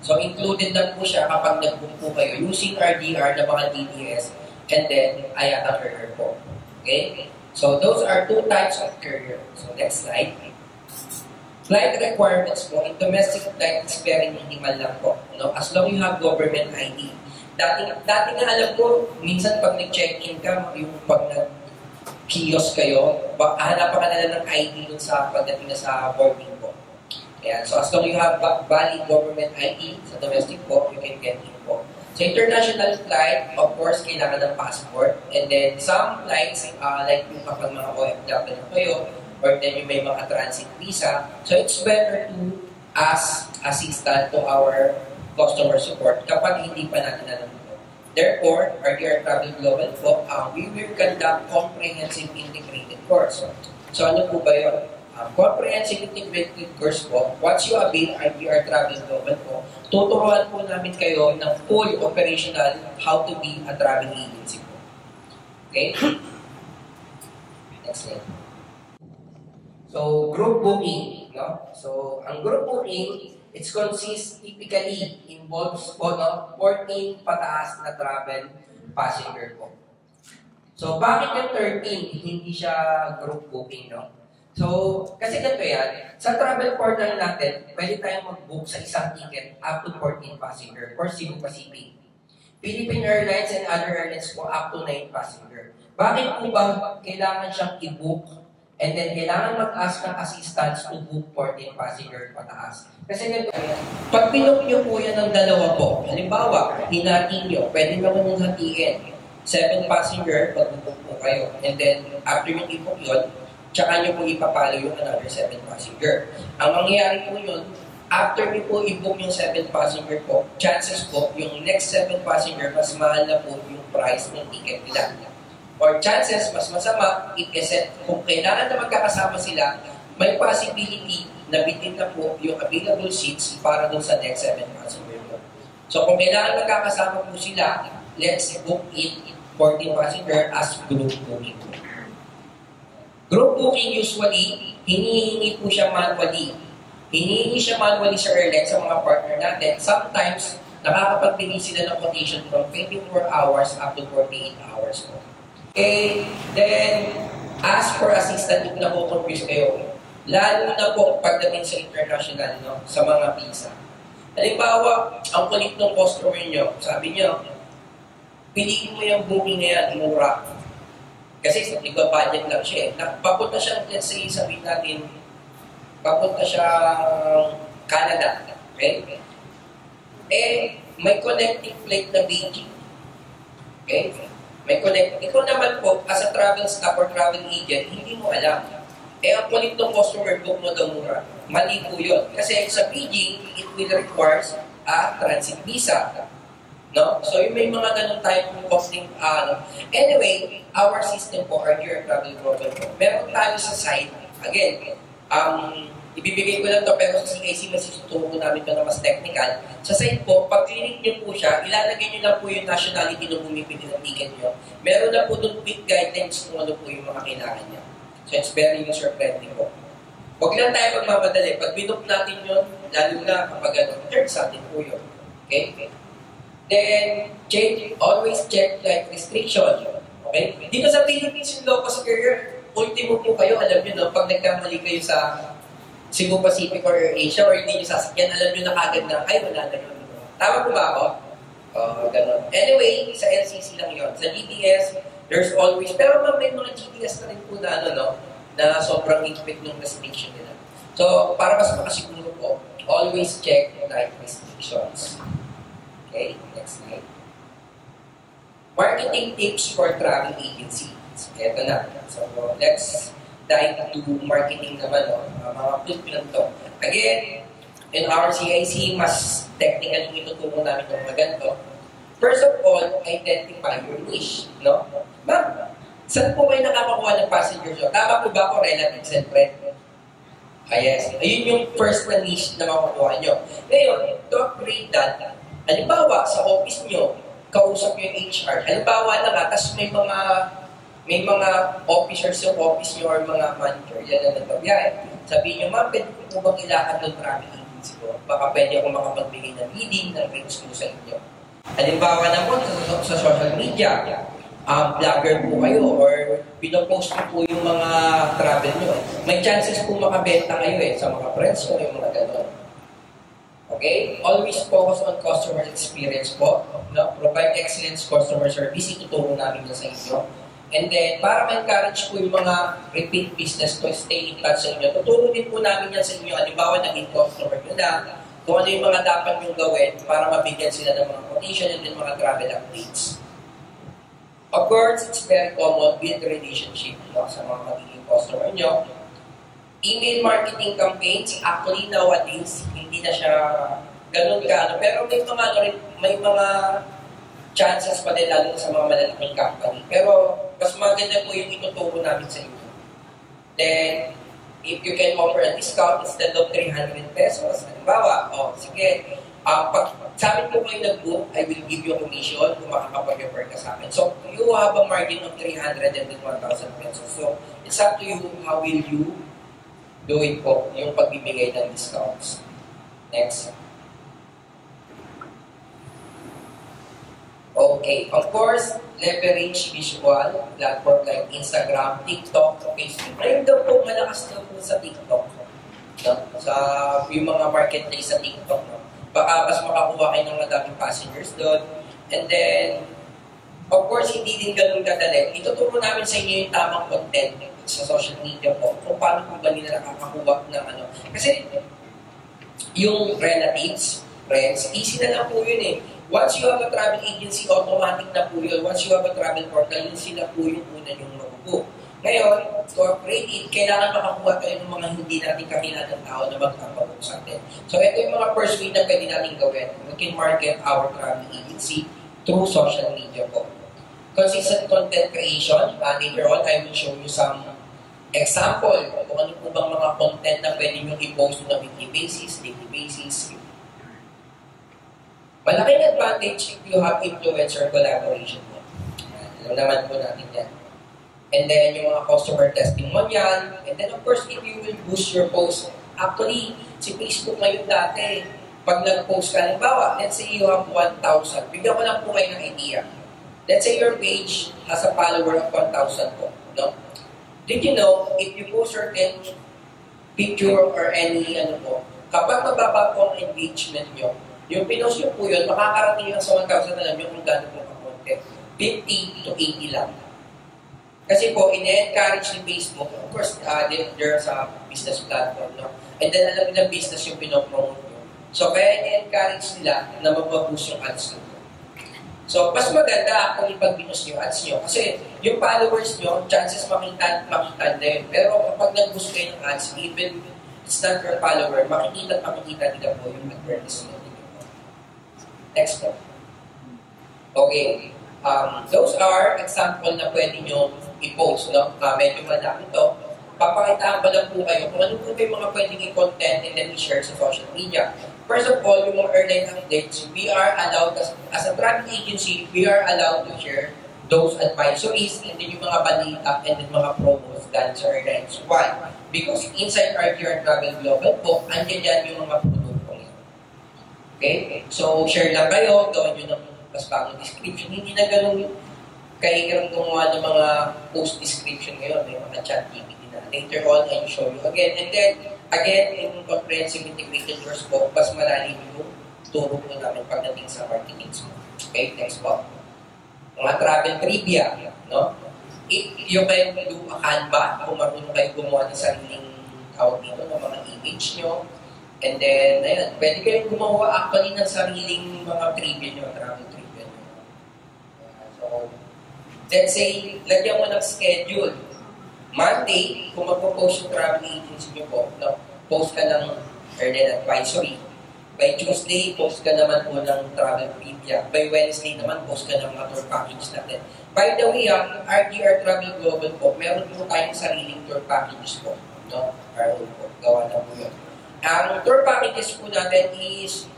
So included na po siya kapag nag-book po kayo using RDR na mga GDS and then IATA carrier po. Okay? So those are two types of carrier. So next slide. Flight requirements po, in domestic flight is very minimal lang po. No? As long you have government ID. Dati nga alam ko, minsan pag nag-check-in ka, yung pag nag-kiosk kayo, hanapan ka na ng ID dun sa pagdating na sa boarding po. Ayan. So as long you have valid government ID sa domestic po, you can get in po. Sa international flight, of course, kailangan ng passport. And then, some flights, like yung kapag mga OFW na kayo, or then yung may mga transit visa, so it's better to ask assistant to our customer support kapag hindi pa natin alam ito. Therefore, RDR Travel Global po, we will conduct comprehensive integrated course. So ano po ba yun? Comprehensive integrated course po, once you avail RDR Travel Global po, tuturuan po namin kayo ng full operational how to be a travel agency po. Okay? Next slide. So, group booking. No? So, ang group booking, it consists typically involves po 14 pataas na travel passenger po. So, bakit yung 13 hindi siya group booking, no? So, kasi ganito yan, sa travel portal natin, pwede tayong mag-book sa isang ticket up to 14 passenger for Cebu Pacific. Philippine Airlines and other airlines po up to 9 passenger. Bakit po ba kailangan siyang i-book and then kailangan mag-ask ng assistance to book 14 passenger pataas? Kasi ganito yan, pag pinook nyo po yan ng dalawa po, halimbawa, hinatiin nyo, pwede naman yung hatiin. 7 passenger, mag-book po kayo. And then, after yung i-book yun, tsaka nyo po ipapalo yung another 7 passenger. Ang mangyayari po yun, after nyo po i-book yung 7 passenger po, chances po, yung next 7 passenger, mas mahal na po yung price ng ticket nila. Or chances, mas masama, kung kailangan na magkakasama sila, may possibility na bitin na po yung available seats para dun sa next 7 passenger So kung kailangan magkakasama po sila, let's book it 14 passenger as group booking. Group booking usually, hinihingi po siya manually. Hinihingi siya manually sa airline sa mga partner natin. Sometimes, nakakapagbigay sila ng quotation from 24 hours up to 48 hours. Okay, then, ask for assistance if nakukonfuse kayo. Lalo na po pagdating sa international, no? Sa mga visa. Halimbawa, ang kulit ng customer nyo, sabi nyo, piliin mo yung booking na yan, mura. Kasi sa iba-budget lang siya eh. Papunta siya, let's say, sabihin natin, papunta siya Canada. Okay? Eh, may connecting flight na Beijing. Okay? May connecting. Ikaw naman po, as a travel staff or travel agent, hindi mo alam. Eh, ang kulit ng customer, book mo daw mura. Mali po yun. Kasi sa Beijing, it will requires a transit visa. No? So, yung may mga ganun tayong costing, Anyway, our system po, our Dear Travel Global po, meron tayo sa site, again, ibibigay ko lang to pero sa CIC, mas ituturo ko namin ito na mas technical. Sa site po, pag clinic nyo po siya, ilalagay nyo lang po yung nationality na bumibili ng ticket nyo. Meron na po doon quick guidelines kung ano po yung mga kailangan niya. So, it's very user-friendly po. Huwag lang tayo magmamadali. Pag binook natin yun, lalo na kapag third sa atin po yun. Okay? Then, always check flight restriction. Okay? Dito sa Philippines, yung low-cost carrier, ultimo po kayo, alam nyo, no, pag nagkamali kayo sa Cebu Pacific or Asia or hindi nyo sasakyan, alam nyo na kagad na, ay, wala na yun. Tama po ba ako? Ganun. Anyway, sa LCC lang yun. Sa GTS, there's always, pero may mga GTS na rin po na, na sobrang higpit ng restriction nila. So, para mas makasiguro po, always check flight restrictions. Okay, next slide. Marketing tips for travel agencies. Ito na. So, let's dive into marketing naman, mga tip lang to. Again, in our CIC, mas technical yung ituturo namin ng mga ganito. First of all, identify your niche. No? Ma'am, saan po kayo nakakakuha ng passengers? Tama po ba ako, relatives and friends? Yes. Ayun yung first na niche na makukuha nyo. Ngayon, to upgrade that, halimbawa, sa office nyo, kausap nyo yung HR. Halimbawa na nga, tapos may mga officers yung office nyo or mga manager, yan na nagbabiyahe. Sabihin nyo, ma'am, pwede ko bang ilakad ng travel agency ko? Baka pwede ako makapagbigay ng leading, ng rates ko sa inyo. Halimbawa na po, sa social media, vlogger po kayo or pinopost po yung mga travel nyo. May chances po makabenta kayo sa mga friends ko, yung mga gano'n. Okay? Always focus on customer experience po. No? Provide excellent customer service. Ituturo namin na sa inyo. And then, para ma-encourage po yung mga repeat business to stay in touch sa inyo, tuturo din po namin yan sa inyo. Halimbawa, naging customer nyo na, kung ano yung mga dapat yung gawin para mabigyan sila ng mga quotation and then mga travel updates. Of course, it's very common with relationship sa mga magiging customer nyo. Email marketing campaigns, actually nowadays, hindi na siya ganun ka. Pero may mga chances pa din lalo sa mga malalaking company. Pero mas maganda po yung ituturo namin sa inyo. Then, if you can offer a discount instead of 300 pesos, halimbawa, sige, pag sabi ko kayo nag-book, I will give you a commission kung makakapag-refer ka sa akin. So, you have a margin of 300 and then 1,000 pesos. So, it's up to you how will you do it po, yung pagbibigay ng discounts. Next. Okay, of course, leverage visual platform like Instagram, TikTok, Facebook. Ngayon daw po, malakas daw po sa TikTok. No? Sa yung mga marketplace sa TikTok. No? Baka mas makakuha kayo ng madaming passengers doon. And then, of course, hindi din ganun kadali. Ituturo namin sa inyo yung tamang content sa social media po. Kung paano po ba nila nakakakuha ng ano. Kasi, yung relatives, friends, easy na lang po yun eh. Once you have a travel agency, automatic na po yun. Once you have a travel portal, yun sila po yung una yung mabubook. Ngayon, to upgrade it, kailangan makakuha tayo ng mga hindi natin kakilalang tao na magpapabook sa atin. So, ito yung mga first way na pwede natin gawin. We can market our travel agency through social media po. Consistent content creation. Later on, I will show you some example kung ano po bang mga content na pwede nyo i-post on a weekly basis, daily basis. Malaking advantage if you have influence or collaboration mo. Alam naman po natin yan. And then, yung mga customer testimonial. And then, of course, if you will boost your post. Actually, si Facebook ngayon dati, pag nag-post ka, halimbawa, let's say you have 1,000. Bigyan ko lang po kayo ng idea. Let's say your page has a follower of 1,000 po. No? Did you know, if you post certain picture or any, kapag mababa po ang engagement nyo, yung pinost nyo po yun, makakarating lang sa 1,000 na lang yung kung gano'n po ka-content. 50 to 80 lang. Kasi po, ine-encourage ni Facebook, of course, there's a business platform, no? And then, alam nila business yung pinopromote nyo. So, kaya ine-encourage nila na mag-boost yung ads nyo. So, mas maganda kung ipag-boost yung ads nyo. Kasi, yung followers nyo, chances makita din. Pero, kapag nag-boost kayo ng ads, even it's not your follower, makikita nila po yung advertisement nyo. Next one. Okay. Those are example na pwede nyo i-post, no? Medyo madami to. Papakitaan ko lang po kayo kung ano po yung mga pwedeng i-content and then i-share sa social media. First of all, yung mga airline updates, we are allowed, as a travel agency, we are allowed to share those advisories and then yung mga balita and then mga promos galing sa airlines. Why? Because inside RGR Travel Global po, andyan yan yung mga produkto nyo. Okay? So, share lang kayo, gawin nyo ng mas bagong description. Hindi na ganun kayo gumawa ng mga post description ngayon. May mga chat GPT na. Later on, I will show you again. And then, again, in comprehensive integrated course po, mas malalim yung turo po namin pagdating sa marketing mo. Okay, next po. Mga travel trivia, no? You can do a Canva kung marunong kayo gumawa ng sariling tawag dito ng mga image nyo. And then, ayun, pwede kayong gumawa actually ng sariling mga trivia nyo, travel trivia nyo. So, let's say, lagyan mo ng schedule. Monday, kung magpo-post yung travel agency nyo po, no? Post ka ng airline advisory. By Tuesday, post ka naman po ng travel trivia. By Wednesday naman, post ka ng mga tour package natin. By the way, RGR Travel Global po, meron po tayong sariling tour packages po. No? Po, gawa na po yun. Ang tour packages po natin is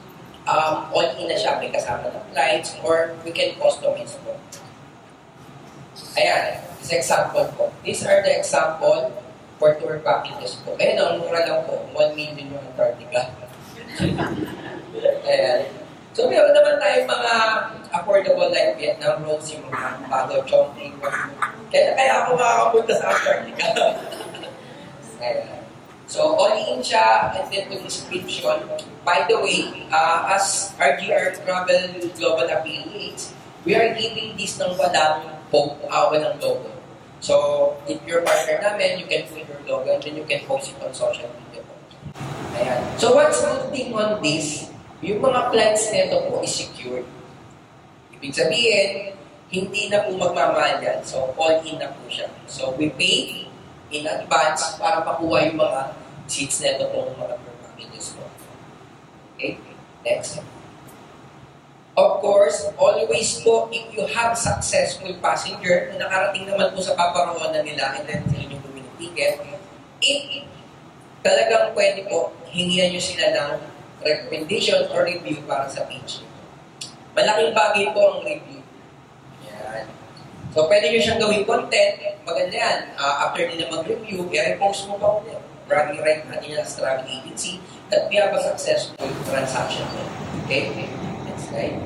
all-in na siya. May kasama ng flights or we can customize po. Ayan, this example po. These are the example for tour packages po. Ayan, ang mura lang po. 1 million yung Antarctica. Ayan. So, meron naman tayong mga affordable like Vietnam roads, yung mga Bago Chongqing. Kaya ako makakapunta sa Antarctica. Ayan. So, all-in siya and then the description. By the way, as RGR Travel Global Affiliates, we are giving this ng walang logo. So, if you're partner namin, you can put your logo and then you can post it on social media. Ayan. So, what's good thing on this, yung mga flights nito po is secured. Ibig sabihin, hindi na po magmamahal yan. So, all-in na po siya. So, we pay in advance para makuha yung mga seats nito po mga packages po. Okay? Next. Of course, always po, if you have successful passenger na nakarating naman po sa paparoonan nila and then sa inyong bumili ticket, talagang pwede po, hingihan nyo sila ng recommendation or review para sa page. Malaking bagay po ang review. Yan. So, pwede nyo siyang gawing content. Maganda yan. After nila mag-review, i-repost mo pa ulit. Bragging right natin yan sa travel agency that we have a successful transaction. Okay? Next slide.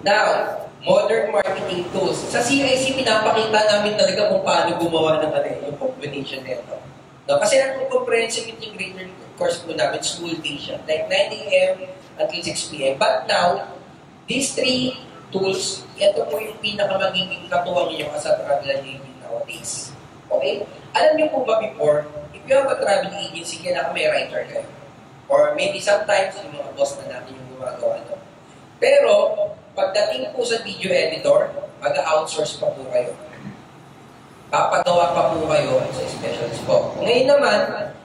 Now, modern marketing tools. Sa CIC, pinapakita namin talaga kung paano gumawa ng yung combination nito. No, kasi ang comprehensive integrated course po namin, school day siya. Like 9 a.m. until 6 p.m. But now, these 3 tools, ito po yung pinakamagiging katuwang nyo as a travel agency nowadays. Okay? Alam nyo po ba before, if you have a travel agency, kailangan may writer kayo. Or maybe sometimes, yung mga boss na natin yung gumagawa ito. Pero, pagdating po sa video editor, mag-outsource pa po kayo. Papagawa pa po kayo sa specialist po. Ngayon naman,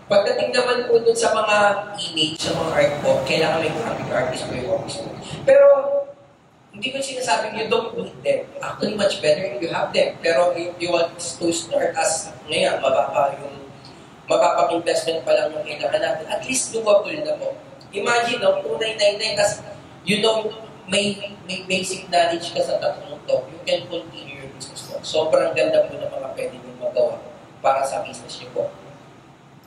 pagdating naman po dun sa mga image, sa mga art po, kailangan may graphic artist po yung office po. Pero, hindi ko sinasabing you don't need them. Actually, much better if you have them. Pero if you want to start as ngayon, mababa investment pa lang yung kailangan natin, at least doable na po. Imagine, no, 2,999, tas you know, may basic knowledge ka sa tatlong to, you can continue your business mo. Sobrang ganda po ng mga pwede nyo magawa para sa business nyo po.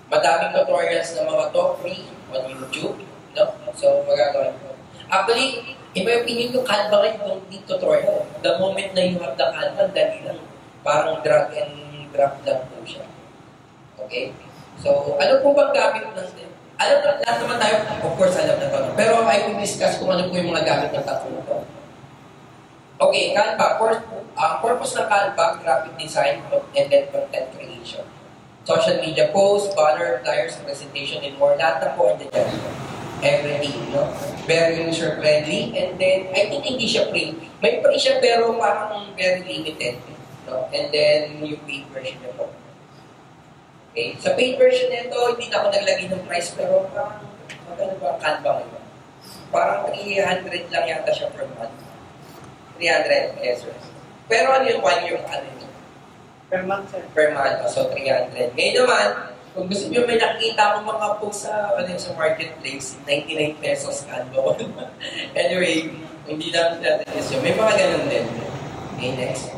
Madaming tutorials na mga to, free on YouTube. No? So, magagawa nyo. Actually, in my opinion, yung Canva rin don't need tutorial. The moment na you have the Canva, dali lang. Parang drag and drop lang po siya. Okay? So, ano po bang gamit ng alam na, lahat naman tayo, of course, alam na ito. Pero I will discuss kung ano po yung mga gamit ng tatlong ito. Okay, Canva. Purpose ng Canva, graphic design, and then content creation. Social media posts, banner, flyers, presentation, and more. Lahat na po ang dyan. Everything, no? Very user-friendly. And then, I think hindi siya free. May free siya, pero parang very limited. No? And then, yung paid version na po. Okay. Sa paid version nito, hindi na ako naglagay ng price, pero parang, magkano ba ang Canva ngayon? Parang 300 lang yata siya per month. 300 pesos. Pero ano yung 1 year, ano yun? Per month, sir. Per month, so 300. Ngayon naman, kung gusto nyo may nakita mo mga post sa, sa marketplace, 99 pesos Canva. Anyway, hindi lang natin yun. May mga ganun din. Okay, next.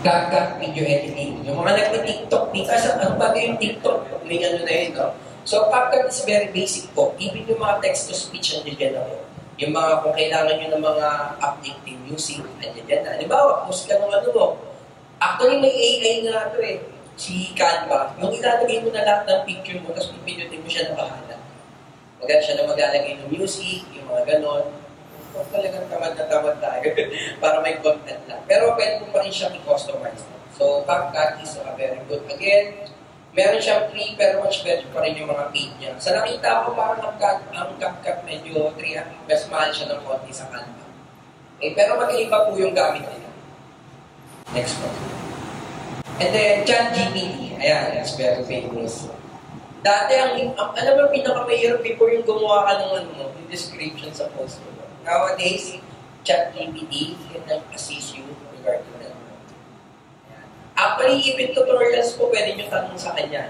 CapCut video editing. Yung mga nagpa-TikTok, ano ba yung TikTok? May ano na yun, no? So, CapCut is very basic po. Even yung mga text-to-speech, nandiyan ako. Yung mga, kung kailangan nyo ng mga updating music, nandiyan na. Halimbawa, post ka ng ano mo. Actually, may AI nga ito eh. Si Canva. Yung ilalagay mo na lahat ng picture mo, tapos pipinutin mo siya na bahala. Maganda siya na maglalagay ng music, yung mga ganon. Talagang tamad na tamad tayo para may content lang. Pero pwede mo pa rin siyang i-customize. So, CapCut is very good. Again, meron siyang free pero much better pa rin yung mga paid niya. Sa nakita ko, parang ang CapCut medyo 300, mas mahal siya ng konti sa Canva. Okay, pero mag-iba po yung gamit nila. Next one. And then, ChatGPT. Ayan, that's very famous. Dati, alam mo, pinakamahirap before yung gumawa ka ng yung description sa post mo. Nowadays, ChatGPT can assist you regarding that. Actually, even tutorials po, pwede nyo tanong sa kanya.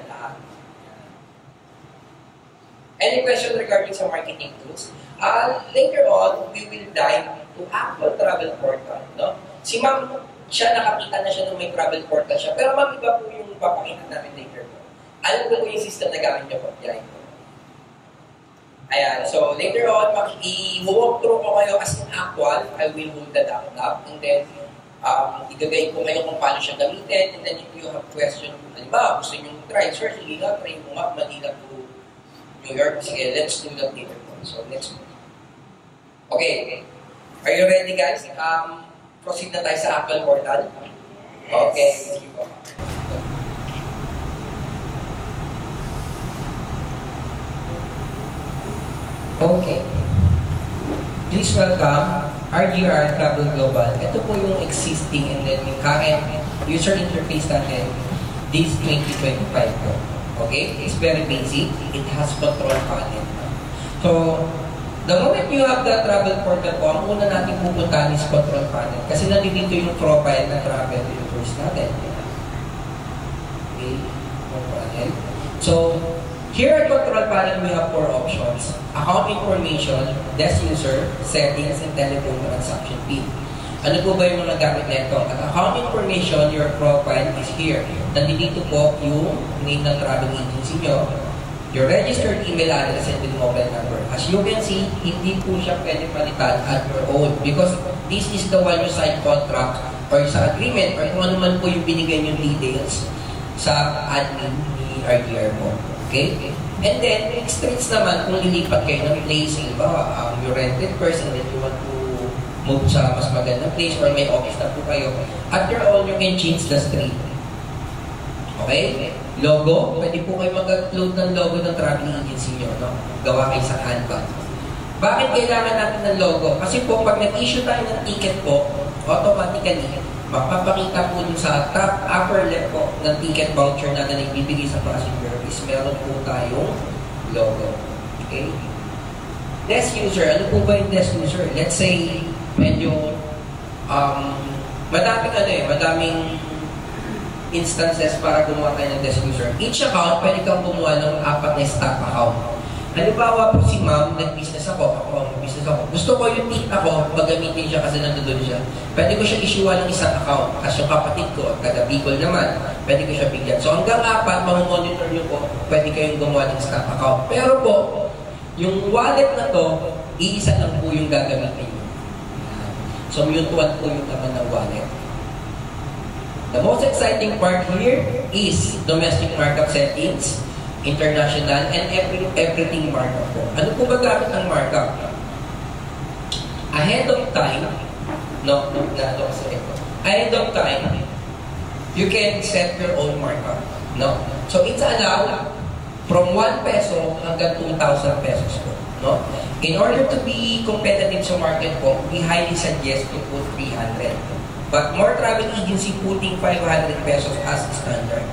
Any question regarding sa marketing tools? Later on, we will dive to actual travel portal. No? Si ma'am, siya nakakita na siya ng may travel portal siya. Pero ma'am, iba po yung papakita namin later. Alam ko yung system na gamit niya po. Ayan, so later on, i-walk through ko kayo as in actual. I will hold the laptop and then igagay ko ngayon kung paano siya gamitin. And then if you have question, halimbawa, gusto nyo try, sir, sige nga, try mo nga, Manila to New York. Sige, let's do that later. So, let's move. Okay, are you ready guys? Proceed na tayo sa actual portal. Okay, sige po. Okay. Please welcome RGR Travel Global. Ito po yung existing and then yung current user interface natin this 2025 po. Okay? It's very basic. It has control panel. So, the moment you have the travel portal po, ang una natin pupuntahan is control panel. Kasi nandito yung profile na travel users natin. Okay? Control panel. So, here at control panel, we have 4 options. Account information, desk user, settings, and telephone transaction PIN. Ano po ba yung mga gamit nito? At account information, your profile is here. Nandito po yung name ng travel agency nyo, your registered email address, and the mobile number. As you can see, hindi po siya pwede palitan at your own because this is the one you sign contract or sa agreement or kung ano man po yung binigay yung details sa admin ni RGR mo. Okay? And then, next streets naman, kung lilipat kayo ng place, you rented person that you want to move sa mas magandang place or may office na po kayo, at your own, you can change the street. Okay? Logo, pwede po kayo mag-upload ng logo ng travel agency nyo, no? Gawa kayo sa Canva. Bakit kailangan natin ng logo? Kasi po, pag nag-issue tayo ng ticket po, automatically, mapapakita po dun sa top upper left po ng ticket voucher na nagbibigay sa passenger is meron po tayong logo. Okay? Desk user. Ano po ba yung desk user? Let's say, medyo madaming instances para gumawa tayo ng desk user. Each account, pwede kang gumawa ng 4 na staff account. Halimbawa po si ma'am, nag-business ako ang business ako. Gusto ko yung tita ko, magamitin siya kasi nandun siya. Pwede ko siya issue ng isang account. Kasi yung kapatid ko, taga Bicol naman, pwede ko siya bigyan. So hanggang 4, mamamonitor nyo po, pwede kayong gumawa ng stock account. Pero po, yung wallet na to, iisa lang po yung gagamitin nyo. So mutual po yung naman ng wallet. The most exciting part here is domestic markup settings, international, and everything markup po. Ano po ba gamit ng markup? Ahead of time, ahead of time, you can set your own markup. No? So it's allowed from 1 peso hanggang 2,000 pesos po. No? In order to be competitive sa market po, we highly suggest to put 300. But more travel agency putting 500 pesos as standard.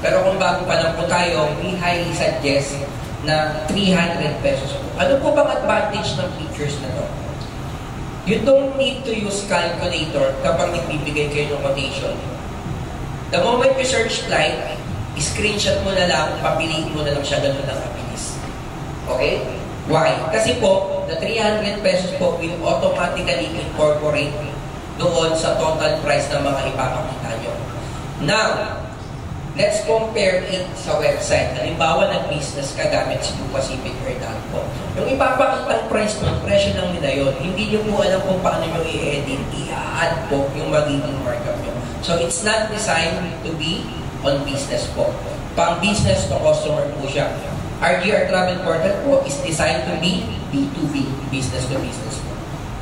Pero kung bago pa lang po tayo, we highly suggest na 300 pesos po. Ano po bang advantage ng features na to? You don't need to use calculator kapag nagbibigay kayo ng quotation. The moment you search flight, screenshot mo na lang, papiliin mo na lang siya ganun ng kabilis. Okay? Why? Kasi po, the 300 pesos po will automatically incorporate doon sa total price ng mga ipapakita nyo. Now, let's compare it sa website. Halimbawa, nag-business ka gamit si Pacific or po. Yung ipapakitang price ng presyo lang nila yun. Hindi nyo po alam kung paano nyo i-edit, i-add po yung magiging markup nyo. So, it's not designed to be on business po. Pang business to customer po siya. RGR Travel Portal po is designed to be B2B, business to business po.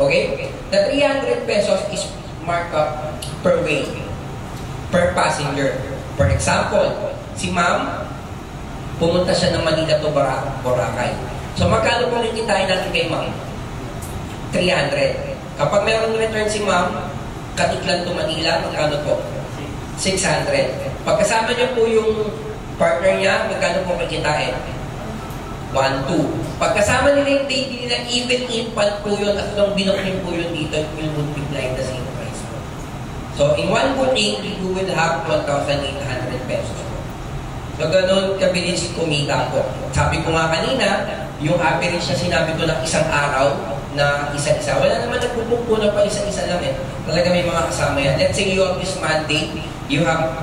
Okay? The 300 pesos is markup per way, per passenger. For example, si ma'am, pumunta siya ng Manila to Boracay. So, magkano po kikitain natin kay ma'am? 300. Kapag mayroong return si ma'am, Katiklan to Manila, magkano po? 600. Pagkasama niyo po yung partner niya, magkano po kikitain? 1,200. Pagkasama nila yung daily nila, even infant po yun, at nung binokin po yun dito, yung multiply the same price po. So, in one booking, you will have 1,800 pesos po. So, ganun kabilis kumita po. Sabi ko nga kanina, yung average na sinabi ko ng isang araw na isa-isa. Wala naman nagpupuk po na pa isa-isa lang eh. Talaga may mga kasama yan. Let's say you have this Monday, you have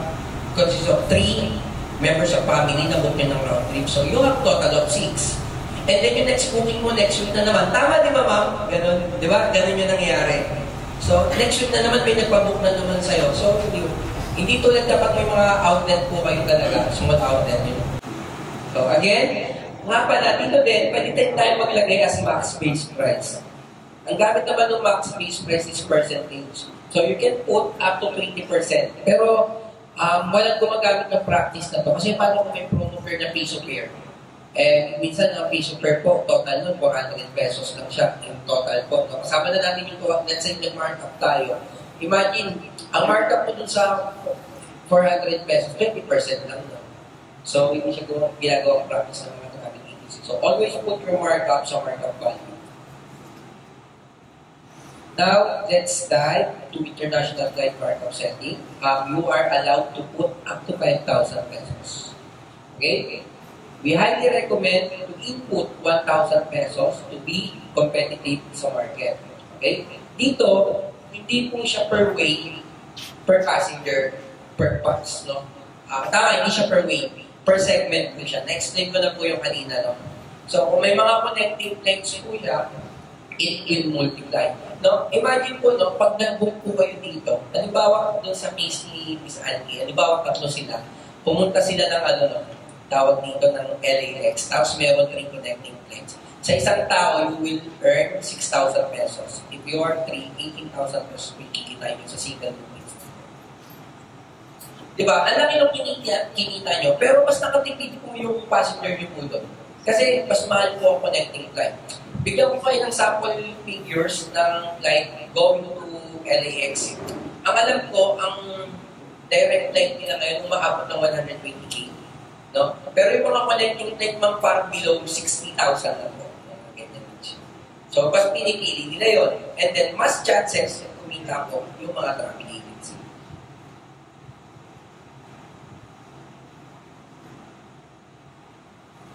consists of 3 members of family na book nyo ng round trip. So, you have total of 6. And then yung next booking mo, next week na naman. Tama di ba, ma'am? Ganun, di ba? Ganun yung nangyayari. So, next week na naman may nagpabook na naman sa'yo. So, hindi tulad dapat may mga outlet po kayo talaga. Small outlet yun. So, again, nga pala, dito din, pwede din tayo maglagay as max base price. Ang gamit naman ng max base price is percentage. So, you can put up to 20%. Pero, walang gumagamit ng practice na to. Kasi paano kung may promo fare na piso fare? And minsan ang piso fare po, total nun, 400 pesos lang siya in total po. No? Kasama na natin yung, let's say, nag-markup tayo. Imagine, ang markup po dun sa 400 pesos, 20% lang. No? So, hindi siya ginagawang practice ng mga travel agency. So, always put your markup sa markup value. Now, let's dive to international flight markup setting. You are allowed to put up to 5,000 pesos. Okay? We highly recommend to input 1,000 pesos to be competitive sa market. Okay? Dito, hindi po siya per way, per passenger, per pax. No? Tama, hindi siya per way. Per segment po siya. Na-explain ko na po yung kanina. No? So, kung may mga connecting flights po siya, it will multiply. No? Imagine po, no, pag nag-book po kayo dito, halimbawa doon sa case ni Miss Angie, halimbawa 3 sila, pumunta sila ng no, tawag dito ng LAX, tapos meron 3 connecting flights. Sa isang tao, you will earn 6,000 pesos. If you are 3, 18,000 pesos will kikita nyo sa single booking. Diba? Ang laki nung kinita nyo, pero mas nakatipid po yung passenger nyo po doon. Kasi mas mahal po ang connecting flight. Bigyan ko kayo ng sample figures ng flight going to LAX. Ang alam ko, ang direct flight nila ngayon umaabot ng 120K. No? Pero yung mga connecting flight mang parang below 60,000 na po. So, mas pinipili nila yun. And then, mas chances na kumita po yung mga travel agency.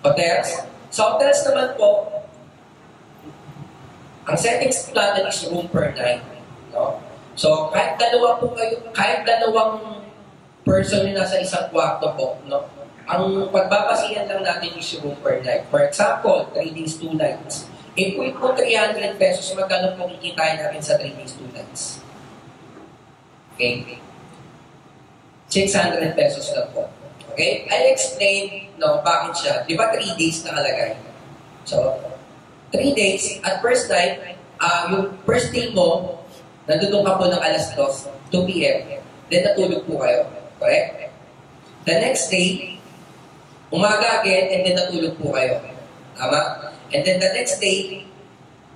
Hotels, Sa hotels naman po, ang settings natin is room per night. No? So, kahit dalawang person yung nasa isang kwarto po, no? Ang pagbabasihan lang natin is room per night. For example, 3 days, 2 nights. If we put 300 pesos, magkano po kikitain natin sa 3 days, 2 nights? Okay? 600 pesos lang po. Okay? I'll explain, no, bakit siya. Di ba 3 days nakalagay? So, 3 days, at first night, yung first day mo, nandun ka po ng alas 2 p.m. Then natulog po kayo. Correct? The next day, umaga again, and then natulog po kayo. Tama? And then the next day,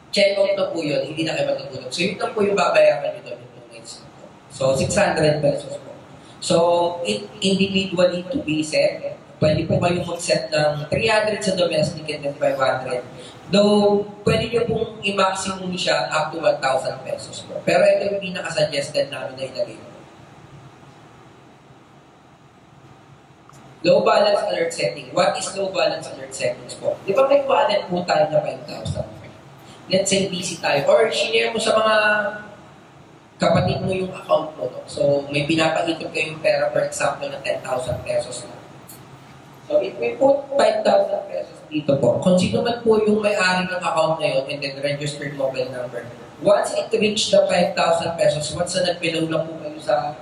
check out na po yun, hindi na kayo matutulog. So yun na po yung babayaran nyo doon. So 600 pesos po. So, individually to be set, pwede po kayo mag-set ng 300 sa domestic and then 500. Though, pwede nyo pong i-maximum siya up to 1,000 pesos po. Pero ito yung pinaka-suggested namin na ilagay po. Low balance alert setting. What is low balance alert settings po? Di ba may wallet po tayo na 5,000? Let's say busy tayo. Or share mo sa mga kapatid mo yung account mo. No? So may pinapahitog kayong pera, for example, na 10,000 pesos na. So if we put 5,000 pesos dito po, kung sino man po yung may-ari ng account na yun and then registered mobile number, once it reach the 5,000 pesos, once na nag-below na po kayo sa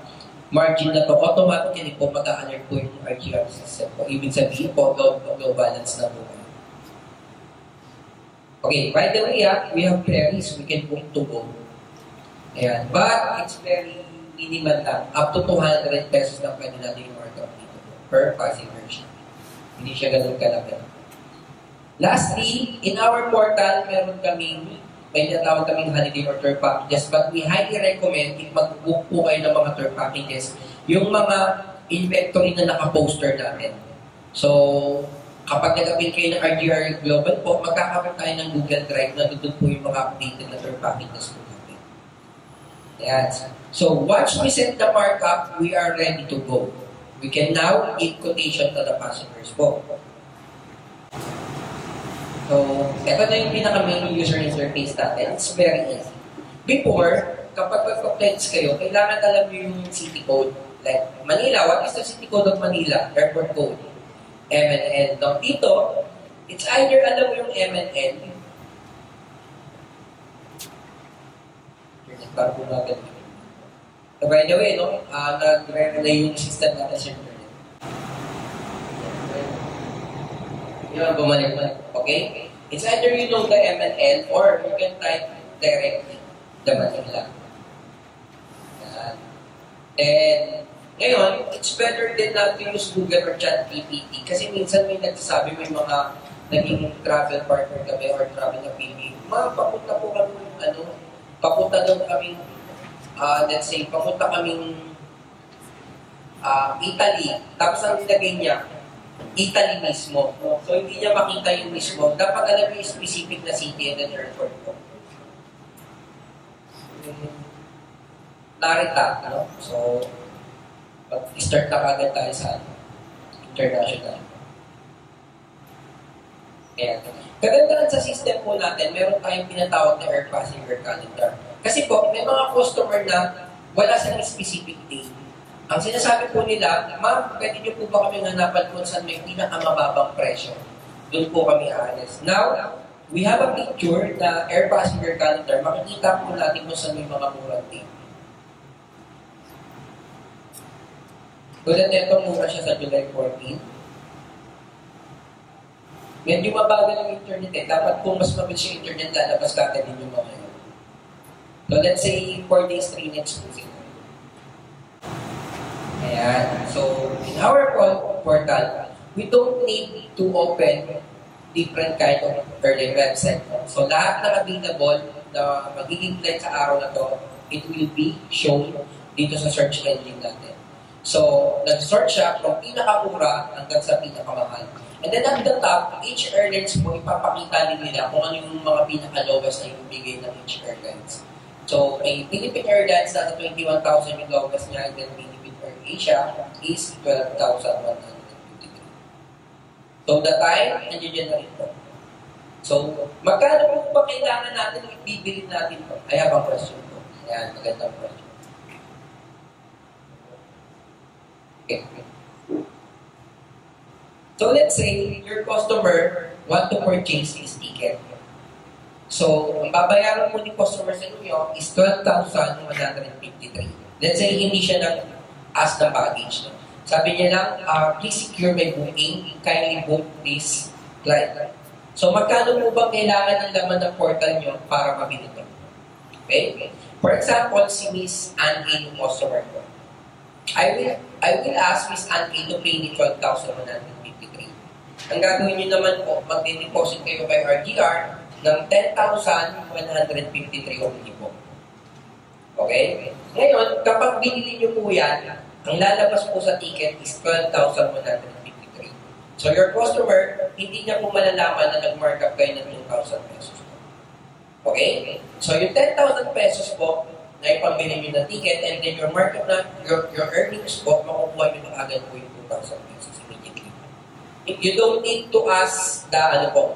margin na to, automatically po mag-a-alert po yung RGR system po. Ibig sabihin po, low balance na po. Okay, by the way, we have ferries we can book to go. Ayan. But, it's very minimal lang. Up to 200 pesos lang pwede natin yung markup dito per passenger siya. Hindi siya ganun kalaki. Lastly, in our portal, meron kaming may natawag kaming holiday or tour packages, but we highly recommend if mag-book po kayo ng mga tour packages, yung mga inventory na naka-poster natin. So, kapag nag-update kayo ng RGR Global po, magkakaroon tayo ng Google Drive na doon po yung mga updated na tour packages po natin. Ayan. So, once we set the markup, we are ready to go. We can now give quotation to the passengers po. So, ito na yung pinaka-main user interface natin. It's very easy. Before, kapag mag-flights kayo, kailangan alam nyo yung city code. Like, Manila, what is the city code of Manila? Airport code. MNN. Now, dito, it's either alam mo yung MNN. Nag-bar po natin. So, by the way, no, nag-relay yung system natin sa internet. Yun, bumalik-balik. Okay? It's either you know the MNN or you can type directly the Manila. And ngayon, it's better than not to use Google or ChatGPT kasi minsan may nagsasabi, may mga naging travel partner kami or travel na PB. Papunta po kami, papunta doon kaming, let's say, papunta kaming Italy. Tapos ang nilagay niya, Italy mismo. So, hindi niya makita yung mismo. Dapat alam yung specific na city and then airport po. Narita, no? So, start na kagad tayo sa international. Ayan. Kagandahan sa system po natin, meron tayong pinatawag na air passenger calendar. Kasi po, may mga customer na wala sa specific date. Ang sinasabi po nila, ma'am, pwede niyo po ba kami hanapan kung saan may pinakamababang presyo? Doon po kami honest. Now, we have a picture na air passenger calendar. Makikita po natin kung saan may mga murang date. Tulad nito, mura siya sa July 14. Medyo mabagal ang internet eh. Dapat kung mas mabilis yung internet, lalabas kagad din yung mga yun. So let's say 4 days, 3 nights po sila. Ayan. So, in our portal, we don't need to open different kind of airline website. So, lahat na available na magiging flight sa araw na to, it will be shown dito sa search engine natin. So, nag-search siya from pinakamura hanggang sa pinakamahal. And then at the top, each airlines po, ipapakita din nila kung ano yung mga pinaka-lowest na ibigay ng each airlines. So, may Philippine Airlines na 21,000 yung lowest niya, and then Philippine Air Asia is 12,153. So, the time, nandiyan na rin po. So, magkano po ba kailangan natin ibibili natin po? I have a question po. Ayan, magandang question. Okay. So, let's say, your customer want to purchase this ticket. So, ang babayaran mo ni customer sa inyo is 12,153. Let's say, hindi siya nag-ask ng baggage. No? Sabi niya lang, please secure my booking. Kindly book this flight. So, magkano mo ba kailangan ng laman ng portal nyo para mabili ito? Okay? For example, si Miss Anne yung customer ko. I will ask Miss Anne to pay me 12,153. Ang gagawin nyo naman po, mag-deposit kayo by RGR ng 10,153 only po. Okay? Ngayon, kapag binili nyo po yan, ang lalabas po sa ticket is 12,153. So, your customer, hindi niya po malalaman na nag-markup kayo ng 2,000 pesos po. Okay? So, yung 10,000 pesos po, na ipambili nyo ng ticket, and then your markup na, your earnings po, makukuha nyo na agad po yung 2,000 pesos immediately. You don't need to ask the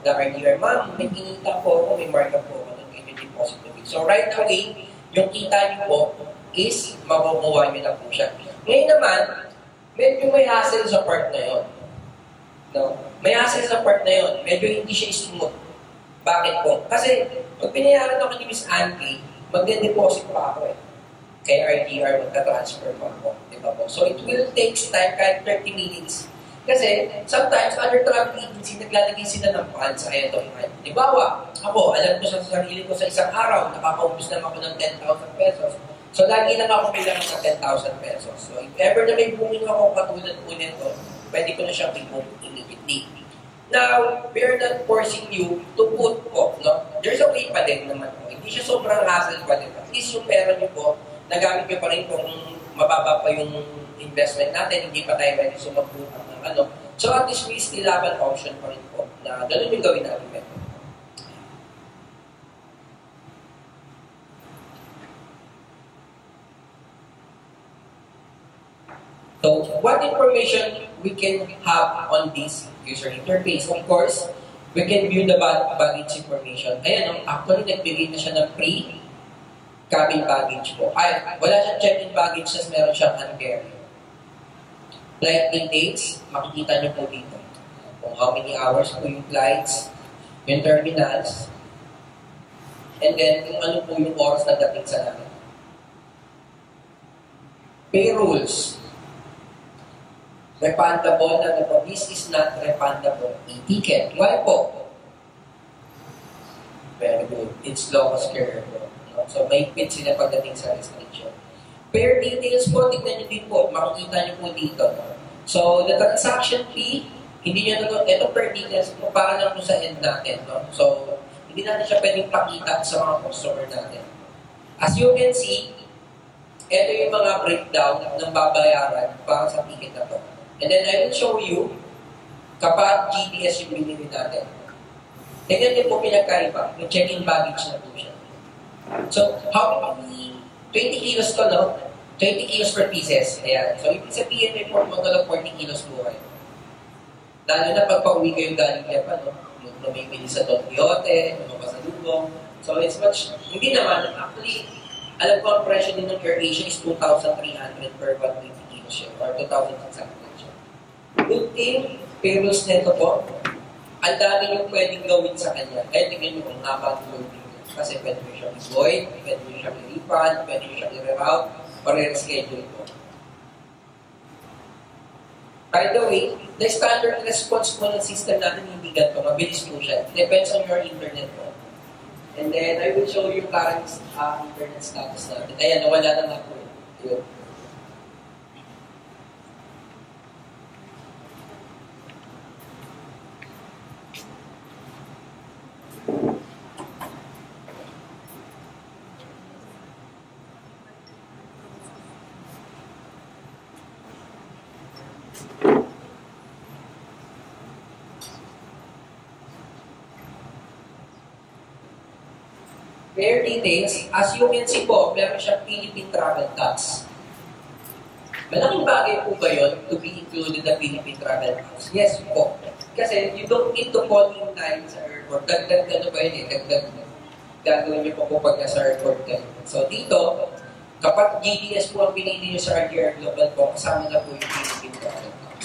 RDR, ma'am, may kinita po ako, may markup po ako, nag-deposit po. So, right away, yung kita nyo po is makukuha nyo na po siya. Ngayon naman, medyo may hassle sa part na yun. No? May hassle sa part na yun. Medyo hindi siya smooth. Bakit po? Kasi, pag pinayaran ako ni Miss Angie, magde-deposit pa ako eh. Kay RDR, magta-transfer pa ako. Diba po? So, it will take time, kahit 30 minutes. Kasi, sometimes, other travel agency, naglalagay sila ng funds ahead of time. Diba, ako, alam ko sa sarili ko sa isang araw, nakakaubos naman ako ng 10,000 pesos. So, lagi lang ako kailangan sa 10,000 pesos. So, if ever na may booking ako katulad po nito, pwede ko na siyang i-book immediately. Now, we're not forcing you to put po, no? There's a way pa din naman po. Hindi siya sobrang hassle pa din. At least yung pera nyo po, nagamit nyo pa rin kung mababa pa yung investment natin, hindi pa tayo ready sumagbukan ng ano. So, at least we still have an option pa rin po na ganun yung gawin natin method. So, what information we can have on this user interface? Of course, we can view the baggage information. Ayan, actually, nagbigay na siya ng pre-cabin baggage po. Ay, wala siyang check-in baggage, just meron siyang uncarry. Flight dates, makikita niyo po dito. Kung how many hours po yung flights, yung terminals, and then kung ano po yung oras na dating sa namin. Payrolls. Refundable na po. This is not refundable e-ticket. Why po? Very good. It's lowest carrier po. No? So, may fit sila pagdating sa restriction. Fare details po, tignan nyo din po. Makikita nyo po dito. No? So, the transaction fee, hindi nyo na ito per details po, para lang po sa end natin. No? So, hindi natin siya pwedeng pakita sa mga customer natin. As you can see, ito yung mga breakdown ng babayaran para sa ticket na to. And then I will show you kapag GDS yung binili natin. Tignan din po pinagkaiba. Yung check-in baggage na po siya. So, how many 20 kilos to, no? 20 kilos per pieces. Ayan. So, ibig sabihin may report mo to 40 kilos po kayo. Lalo na pag pauwi kayo galing Japan, no? Yung namimili sa Don Quixote, yung mga pasalubong. So, it's much, hindi naman. Actually, alam ko ang presyo din ng AirAsia is 2,300 per 120 kilos siya. Or 2,600. Good thing, payrolls nito po, ang dami yung pwedeng gawin sa kanya. Kaya tingnan nyo kung haba ang loading niya. Kasi pwede nyo siyang i-void, pwede nyo siyang i-refund, pwede nyo siyang i-reroute, or i-reschedule po. By the way, the standard response po ng system natin hindi ganito. Mabilis po siya. Depends on your internet po. And then, I will show you current internet status natin. Ayan, nawala na nga po. Yun. Fare details, as you can see po, meron siyang Philippine Travel Tax. Malaking bagay po ba yun to be included na Philippine Travel Tax? Yes po. Kasi you don't need to call in time sa airport. Dagdag ano ba yun eh? Dagdag gagawin nyo po pag nasa airport kayo. So dito, kapag GDS po ang pinili nyo sa RGR Global po, kasama na po yung Philippine Travel Tax.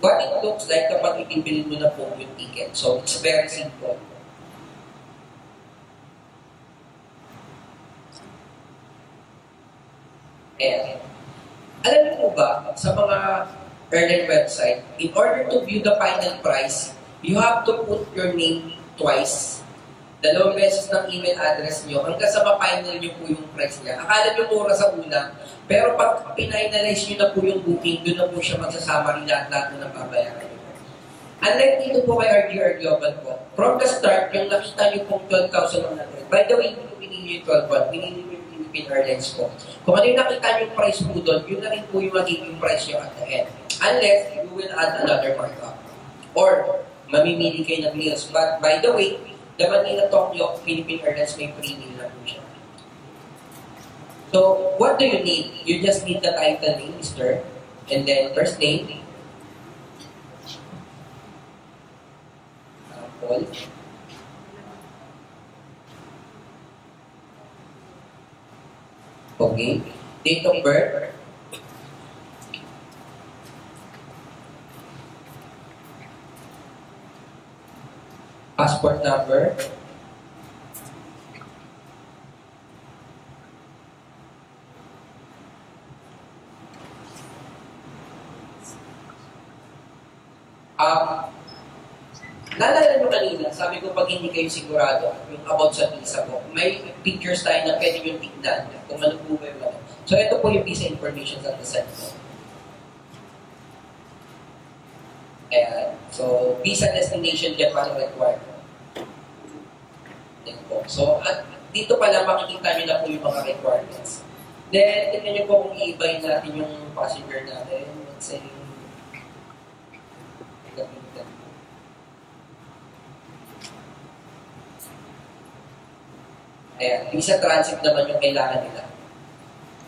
What it looks like kapag ipipili mo na po yung ticket. So it's very simple. And alam niyo po ba, sa mga airline website, in order to view the final price, you have to put your name twice. 2 beses ng email address nyo hanggang sa ma-final nyo po yung price niya. Akala nyo mura sa una, pero pag pinalize nyo na po yung booking, doon na po siya magsasama rin lahat na babayaran nyo. Unlike dito po kay RGR Global po, from the start, yung nakita nyo pong 12,100. By the way, hindi ko pinili yung 12,100, pinili yung Philippine Airlines po. Kung ano yung nakita nyo yung price po doon, yun na rin po yung magiging price nyo at the end. Unless you will add another markup. Or, mamimili kayo ng meals. But by the way, the Manila Tokyo Philippine Airlines may free meal na po siya. So, what do you need? You just need the title name, Mr. And then first name. Paul. Okay. Date of birth. Passport number. Naalala nyo kanina, sabi ko pag hindi kayo sigurado, yung about sa visa ko, may pictures tayo na pwede yung tignan kung ano po ba yung ano. So ito po yung visa information sa send ko. Ayan. So, visa destination Japan required. Yan po. So, at dito pala makikita nyo na po yung mga requirements. Then, tignan nyo po kung i-buy natin yung passenger natin. Let's say, ayan, visa transit naman yung kailangan nila.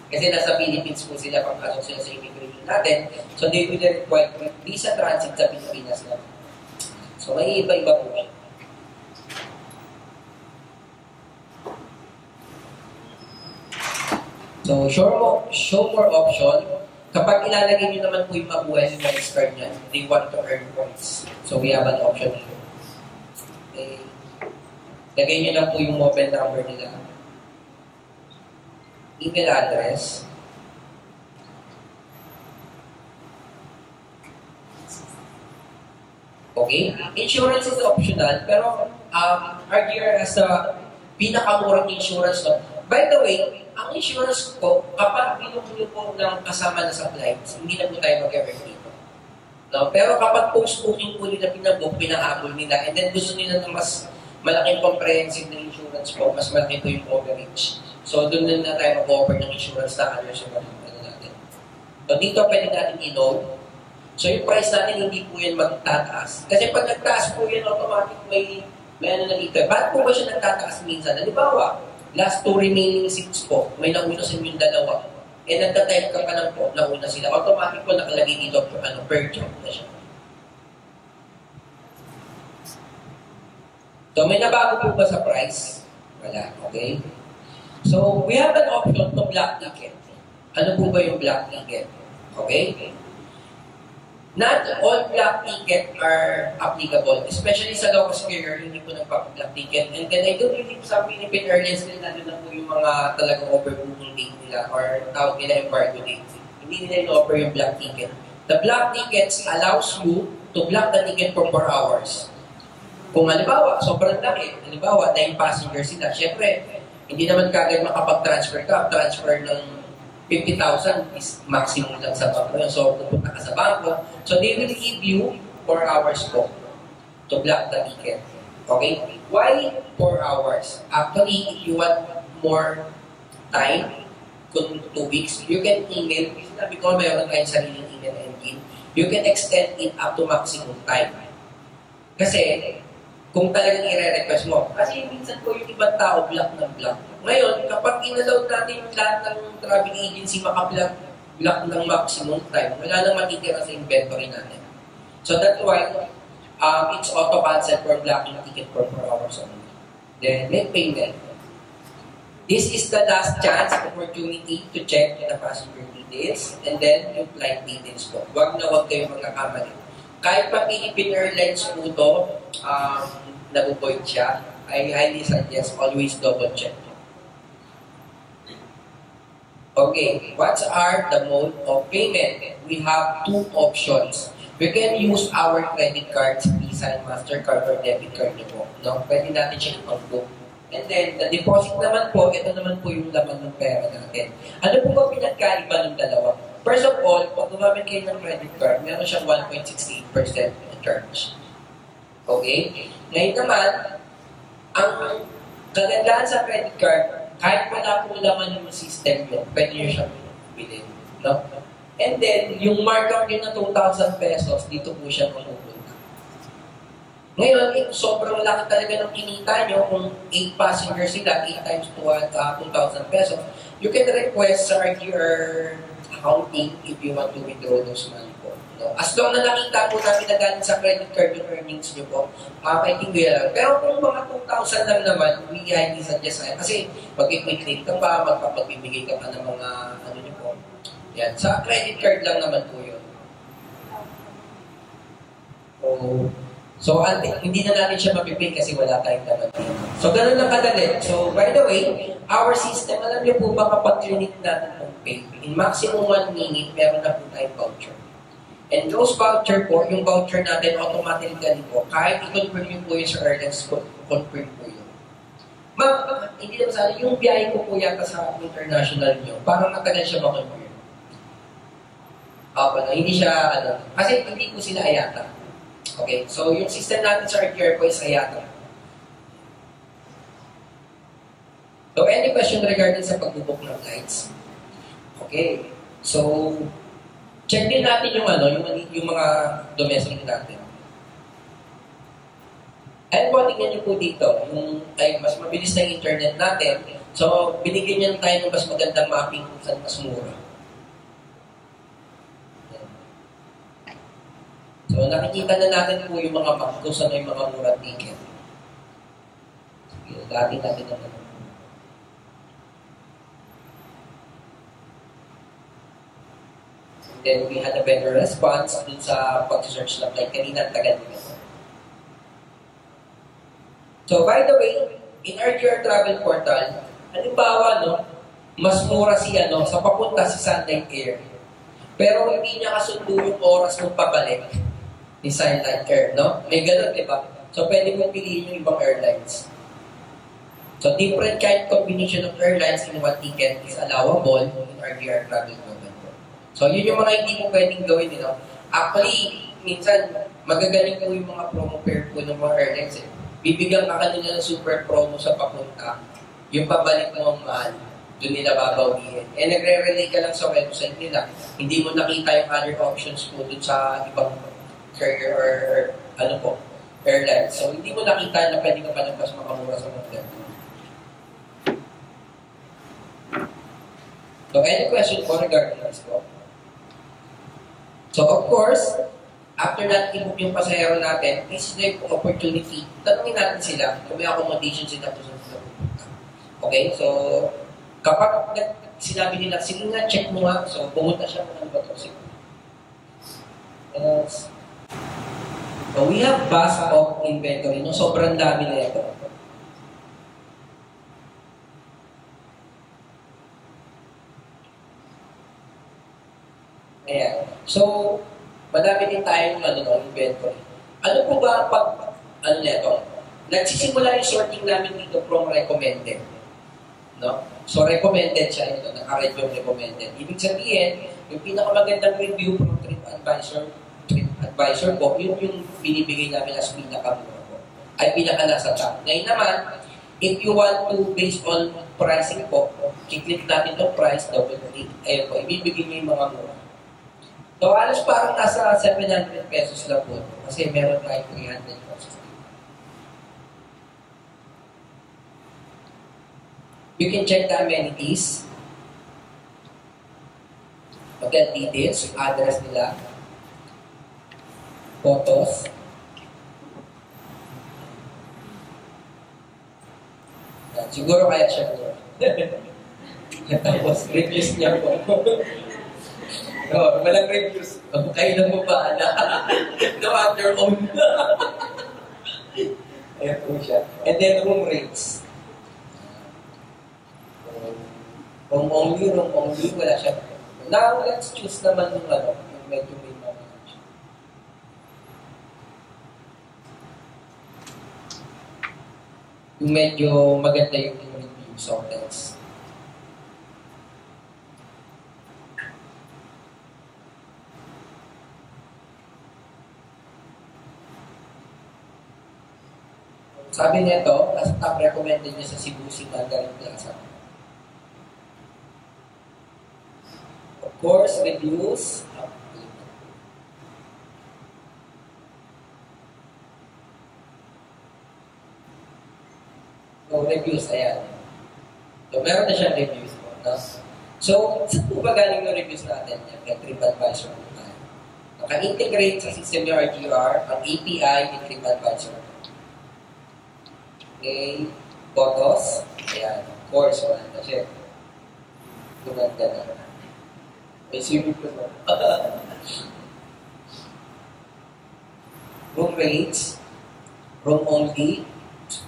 Kasi nasa Philippines po sila, pagpasok sila sa immigration natin. So, they will require visa transit sa Pilipinas natin. So, may iba-iba po siya. So, show more option. Kapag ilalagay nyo naman po yung mabuhay yung price card niya, they want to earn points. So, we have an option here. Okay. Lagay nyo lang po yung mobile number nila. Email address. Okay? Insurance is optional, pero RGR has a pinakamurang insurance. No? By the way, ang insurance ko, kapag binukulo po ng kasama na sa flights, hindi na po tayo mag-earn dito. No? Pero kapag post-booking po nila pinabook, pinahabol nila, and then gusto nila na mas malaking comprehensive na insurance po, mas malaki po yung coverage. So, doon na tayo mag-offer ng insurance na others yung ano natin. So, dito pwede natin i-load. So, yung price natin, hindi po yan magtataas. Kasi pag nagtaas po yan, automatic may ano na dito. Ba't po ba siya nagtataas minsan? Halimbawa, last 2 remaining seats po, may nauna sa yung dalawa. Eh, nagtatype ka pa lang po, nauna sila. Automatic po nakalagay dito per job na siya. So, may nabago po ba sa price? Wala. Okay? So, we have an option to block ticket. Ano po ba yung block ticket? Okay? Not all block ticket are applicable, especially sa low-cost carrier, hindi po nagpa-block ticket. And then I do believe sa Philippine Airlines nila, lalo na po yung mga talagang overbooking date nila or tawag nila embargo date. Hindi nila in-offer yung block ticket. The block tickets allows you to block the ticket for 4 hours. Kung halimbawa, sobrang laki, halimbawa, 9 passengers sila, syempre, hindi naman kagad makapag-transfer ka. Transfer ng 50,000 is maximum lang sa bangko. So, pupunta ka sa bangko. So, they will give you 4 hours po to block the ticket. Okay? Why 4 hours? Actually, if you want more time, kung 2 weeks, you can email. Sinabi ko, mayroon tayong sariling email engine. You can extend it up to maximum time. Kasi, kung talagang i-request mo. Kasi minsan po yung ibang tao, block ng block. Ngayon, kapag inallow natin yung lahat ng travel agency makablock ng maximum time, wala nang matitira sa inventory natin. So that's why it's auto-cancel for blocking ticket for 4 hours only. Then make payment. This is the last chance opportunity to check the passenger details and then yung flight details po. Huwag na huwag kayo magkakamali. Kahit pa Philippine Airlines po ito, nag-void siya, I highly suggest always double check. Okay, what are the mode of payment? We have 2 options. We can use our credit cards, Visa and MasterCard or debit card nyo po. No? Pwede natin siya ipag-book. And then, the deposit naman po, ito naman po yung laman ng pera natin. Ano po ba pinagkaiba ng dalawa? First of all, pag gumamit kayo ng credit card, meron siyang 1.68% na charge. Okay? Ngayon naman, ang kagandahan sa credit card, kahit wala po laman yung system nyo, pwede nyo siyang bilhin. No? And then, yung markup nyo na 2,000 pesos, dito po siya mapupunta. Ngayon, sobrang laki talaga ng kinita nyo kung 8 passengers sila, 8 times 2,000 pesos. You can request sa RTR accounting if you want to withdraw those money po. No? As long na nakita po namin na galing sa credit card yung earnings nyo po, I think we are. Pero kung mga 2,000 lang naman, we highly suggest na. Kasi mag-quick ka pa, magpapagbibigay ka pa ng mga ano nyo po. Yan. Sa credit card lang naman po yun. So, hindi na natin siya mapipay kasi wala tayong laman dito. So, ganun lang kadali. So, by the way, our system, alam niyo po ba kapag clinic natin ng pay, in maximum 1 minute, meron na po tayong voucher. And those voucher po, yung voucher natin automatically po, kahit i-confirm nyo po yung sa airlines, confirm po yun. Ma'am, hindi naman sana, yung biyahe ko po yata sa international nyo, parang matagal siya ma-confirm. Hindi siya, kasi hindi po sila ayata. Okay, so yung system natin sa RTR po is IATA. So, any question regarding sa pag-book ng flights? Okay, so check din natin yung yung mga domestic natin. And po, tingnan nyo po dito, mas mabilis na yung internet natin. So, binigyan niya tayo ng mas magandang mapping kung saan mas mura. So, nakikita na natin po yung mga map kung saan yung mga murang ticket. Sige, dati natin naman. And then, we had a better response dun sa pag-search na flight. Kanina, tagal nila. So, by the way, in RTR Travel Portal, halimbawa, mas mura sa papunta si Sunlight Air. Pero hindi niya kasundo yung oras ng pabalik ni Sunlight Air, no? May ganun, di ba? So, pwede mong piliin yung ibang airlines. So, different kind combination of airlines in one ticket is allowable in RTR Travel Portal. So, yun yung mga hindi mo pwedeng gawin, Actually, minsan, magagaling po yung mga promo pair po ng mga airlines, Bibigyan ka kanila ng super promo sa papunta. Yung pabalik mo ang mahal, doon nila babawiin. Nagre-relay ka lang sa website nila. Hindi mo nakita yung other options po doon sa ibang carrier or airline. So, hindi mo nakita na pwede ka pa mas makamura sa hotel. So, any question po regarding this po? So, of course, after that, i-book yung pasahero natin, this is the opportunity. Tanungin natin sila kung may accommodation sila kung saan sila pupunta. Okay? So, kapag sinabi nila, sige nga, check mo nga. So, pumunta siya kung ano ba ito. So, we have bus of inventory. Sobrang dami na ito. Ayan. So, madami din tayong inventory. Ano po ba pag, nagsisimula yung sorting namin dito from recommended. No? So, recommended siya ito. Naka-red yung recommended. Ibig sabihin, yung pinakamagandang review from TripAdvisor po, yung binibigay namin as pinakamura po. Ay nasa top. Ngayon naman, if you want to, based on pricing po, kiklik natin itong price, double click, ayun po, ibibigay nyo yung mga mura. So, alas parang nasa 700 pesos lang po. Kasi meron tayong 300 pesos. You can check the amenities. Hotel details, yung address nila. photos. Siguro kaya siya po. Tapos, reviews niya po. No, walang reviews. Kayo na mo ba? No, after own. Ayan po siya. And then, room rates. Room only, wala siya. Now, let's choose naman yung yung medyo may mga. Yung medyo maganda yung reviews hotels. Sabi nito, as top recommended niya sa Cebu Sinagaling Plaza. Of course, reviews. So, reviews, ayan. So, meron na siyang reviews po. No? So, saan po ba galing yung reviews natin? Yung TripAdvisor po tayo. Naka-integrate sa system yung RGR, ang API ng TripAdvisor. Okay, photos. Ayan, of course, wala na siya. Gumanda na. May swimming pool mo. Room rates. Room only.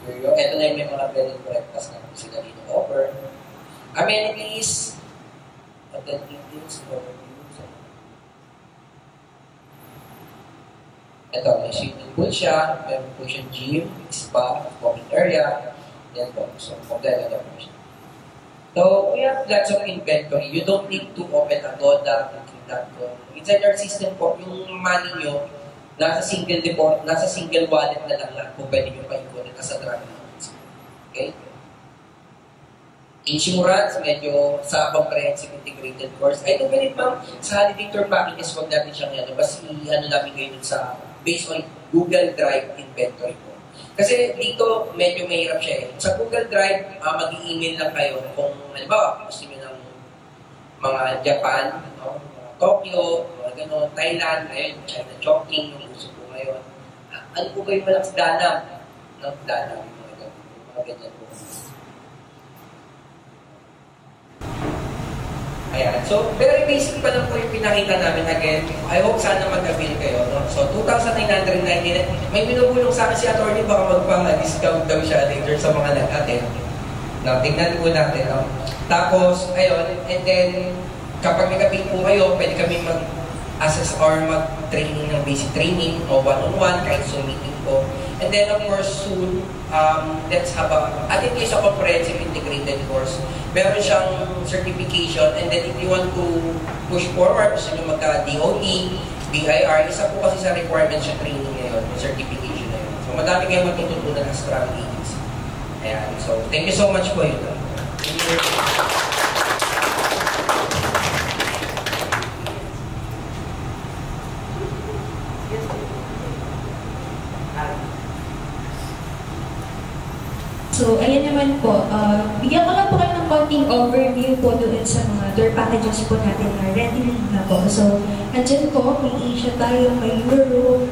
Ito na yung may mga bed and breakfast na sila dito offer. Amenities. Hotel details. Ito, may swimming pool siya, meron po siyang gym, spa, walking area, yan po. So, kompleto na po siya. So, we have lots of inventory. You don't need to open a Doda, inside our system po, yung money nyo, nasa single deport, nasa single wallet na lang lahat po pwede nyo paikunin as a travel agency. Okay? Insurance, medyo sa comprehensive integrated course. I don't believe, ma'am, sa holiday tour packages, huwag natin siyang yan. Basta namin kayo sa based on Google Drive inventory po. Kasi dito, medyo mahirap siya eh. Sa Google Drive, mag-i-email lang kayo kung, halimbawa, gusto nyo ng mga Japan, no? Tokyo, mga gano'n, Thailand, ayun, China Chongqing, yung gusto po ngayon. Ano po kayo malakas Danam? No? Danam, mga ganyan po. Ayan. So, very basic pa lang po yung pinakita namin again. I hope sana mag-avail kayo. No? So, 2,999. May binubulong sa akin si attorney, baka magpa-discount daw siya later sa mga nag-attend. No, tingnan po natin. No? Tapos, ayun, and then, kapag nag-avail po kayo, pwede kami mag-assess or mag-training ng basic training o one-on-one, kahit Zoom meeting po. And then, of course, soon, let's have I think it's a comprehensive integrated course. Meron siyang certification, and then if you want to push forward, gusto nyo magka-DOT, BIR, isa po kasi sa requirements yung training ngayon, yung certification na yun. So, madami kayong matututunan as travel agency. Ayan. So, thank you so much po yun. Thank you. So, ayan naman po. Bigyan ko lang po kayo ng konting overview po doon sa mga tour packages po natin na ready na po. So, andyan po, may Asia tayo, may Europe.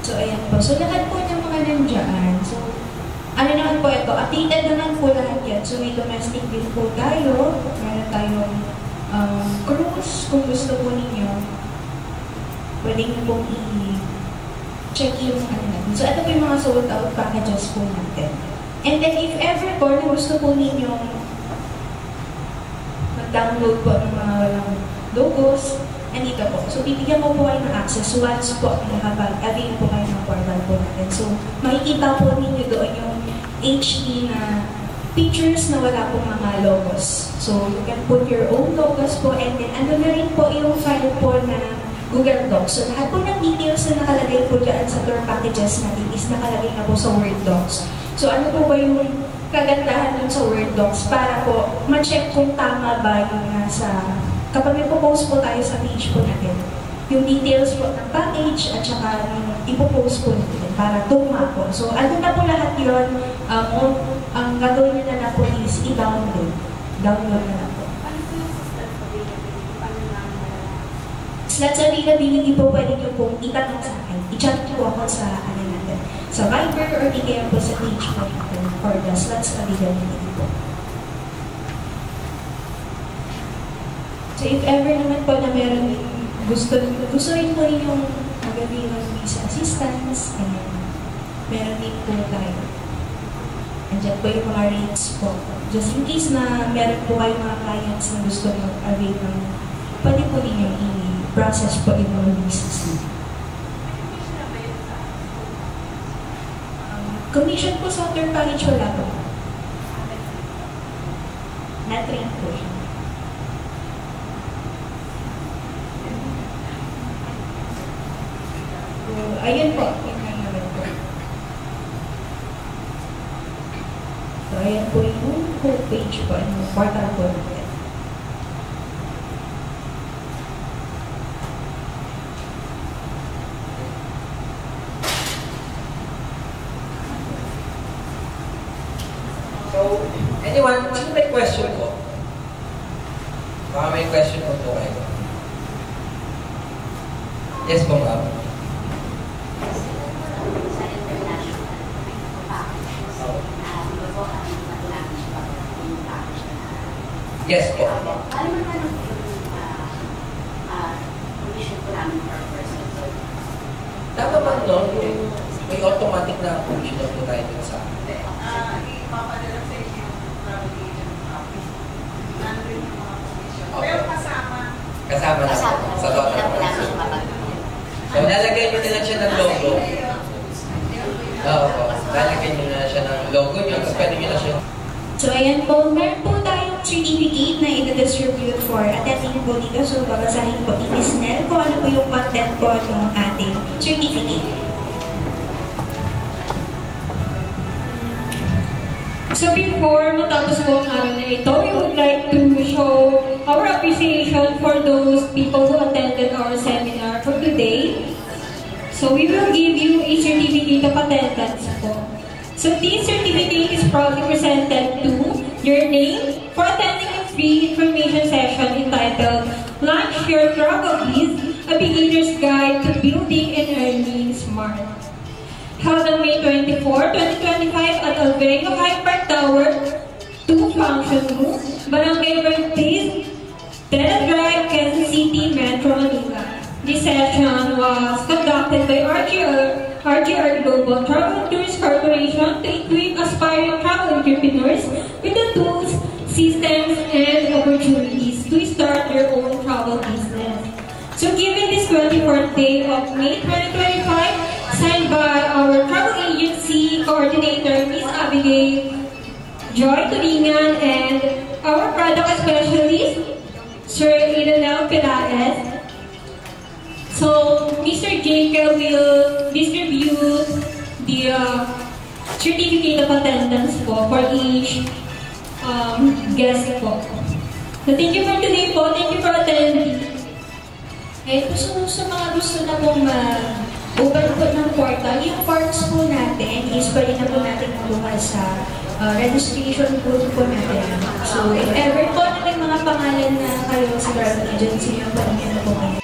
So, ayan po. So, lahat po ng mga nandiyan. So, ano naman po ito? Updated naman po lahat yan. So, may domestic din po tayo. Meron tayong cruise kung gusto po ninyo. Pwede nyo pong i-check yung ano natin. So, ito po yung mga sold out packages po natin. And then, if ever po na gusto po ninyong mag-download po ng mga walang logos, andito po. So, bibigyan ko po kayo ng access once po nakapag-avail po kayo ng portal po natin. So, makikita po ninyo doon yung HD na pictures na wala pong mga logos. So, you can put your own logos po, and then, ano na rin po yung file po na Google Docs. So, lahat po ng details na nakalagay po dyan sa tour packages natin is nakalagay na po sa Word Docs. So, ano po ba yung kagandahan dun sa Word Docs para po ma-check kung tama ba yung nasa, kapag may post po tayo sa page po natin, yung details po ng package at saka yung ipopost po natin para tuma po. So, ano na po lahat yun, ang gagawin nyo na po is i-download. Download na lang po. Slots availability po, pwede nyo pong itanong sa akin. I-chat po ako sa natin. Sa Viber or di kaya po sa page po for the slots availability po. So if ever naman po na meron gusto rin po rin yung magabi ng visa assistance, and meron din po tayo. Andiyan po yung mga rates po. Just in case na meron po kayo mga clients na gusto mag-avail ng, pwede po rin yung i-process po yung mga visas. Commission po sa third package wala po. Na-train po siya. So, ayun po. So, ayan po yung homepage po, yung portal po natin. So, anyone, sino may question po? Baka may question po po kayo. Yes po, ma'am. Yes po. Tama ba no? May automatic na commission po tayo dun sa Ipapadala sa inyo yung travel agent office. Nandun yung mga commission. Pero kasama na po. Sa total. So, lalagay nyo nila siya ng logo. Oo po. Lalagay nyo na siya ng logo nyo. Tapos pwede nyo na siya. So, ayan po. Meron po tayong certificate na ina-distribute for attending po dito. So, babasahin po ni Ms. Nel kung ano po yung content po ng ating certificate. So before matapos po ang araw na ito, we would like to show our appreciation for those people who attended our seminar for today. So we will give you a certificate of attendance po. So this certificate is proudly presented to your name for attending a free information session entitled Launch Your Travel Biz, a Beginner's Guide to Building and Earning Smart. Held on May 24, 2025 at Alveo High Park Tower, 2 Function Room, Barangay Place, Tela Drive, Quezon City, Metro Manila. This session was conducted by RGR Global Travel Tourist Corporation to equip aspiring travel entrepreneurs with the tools, systems, and opportunities to start their own travel business. So given this 24th day of May 2025, signed by our travel agency coordinator, Ms. Abigail Joy Turingan, and our product specialist, Sir Iranel Pelaez. So, Mr. Jacob will distribute the certificate of attendance po for each guest po. So, thank you for today po. Thank you for attending. Eh, sa mga gusto na pong open po ng portal, yung forms po natin is pwede na po natin makuha sa registration po natin. So, if ever po na may mga pangalan na kayo sa travel agency, yung pwede na po kayo.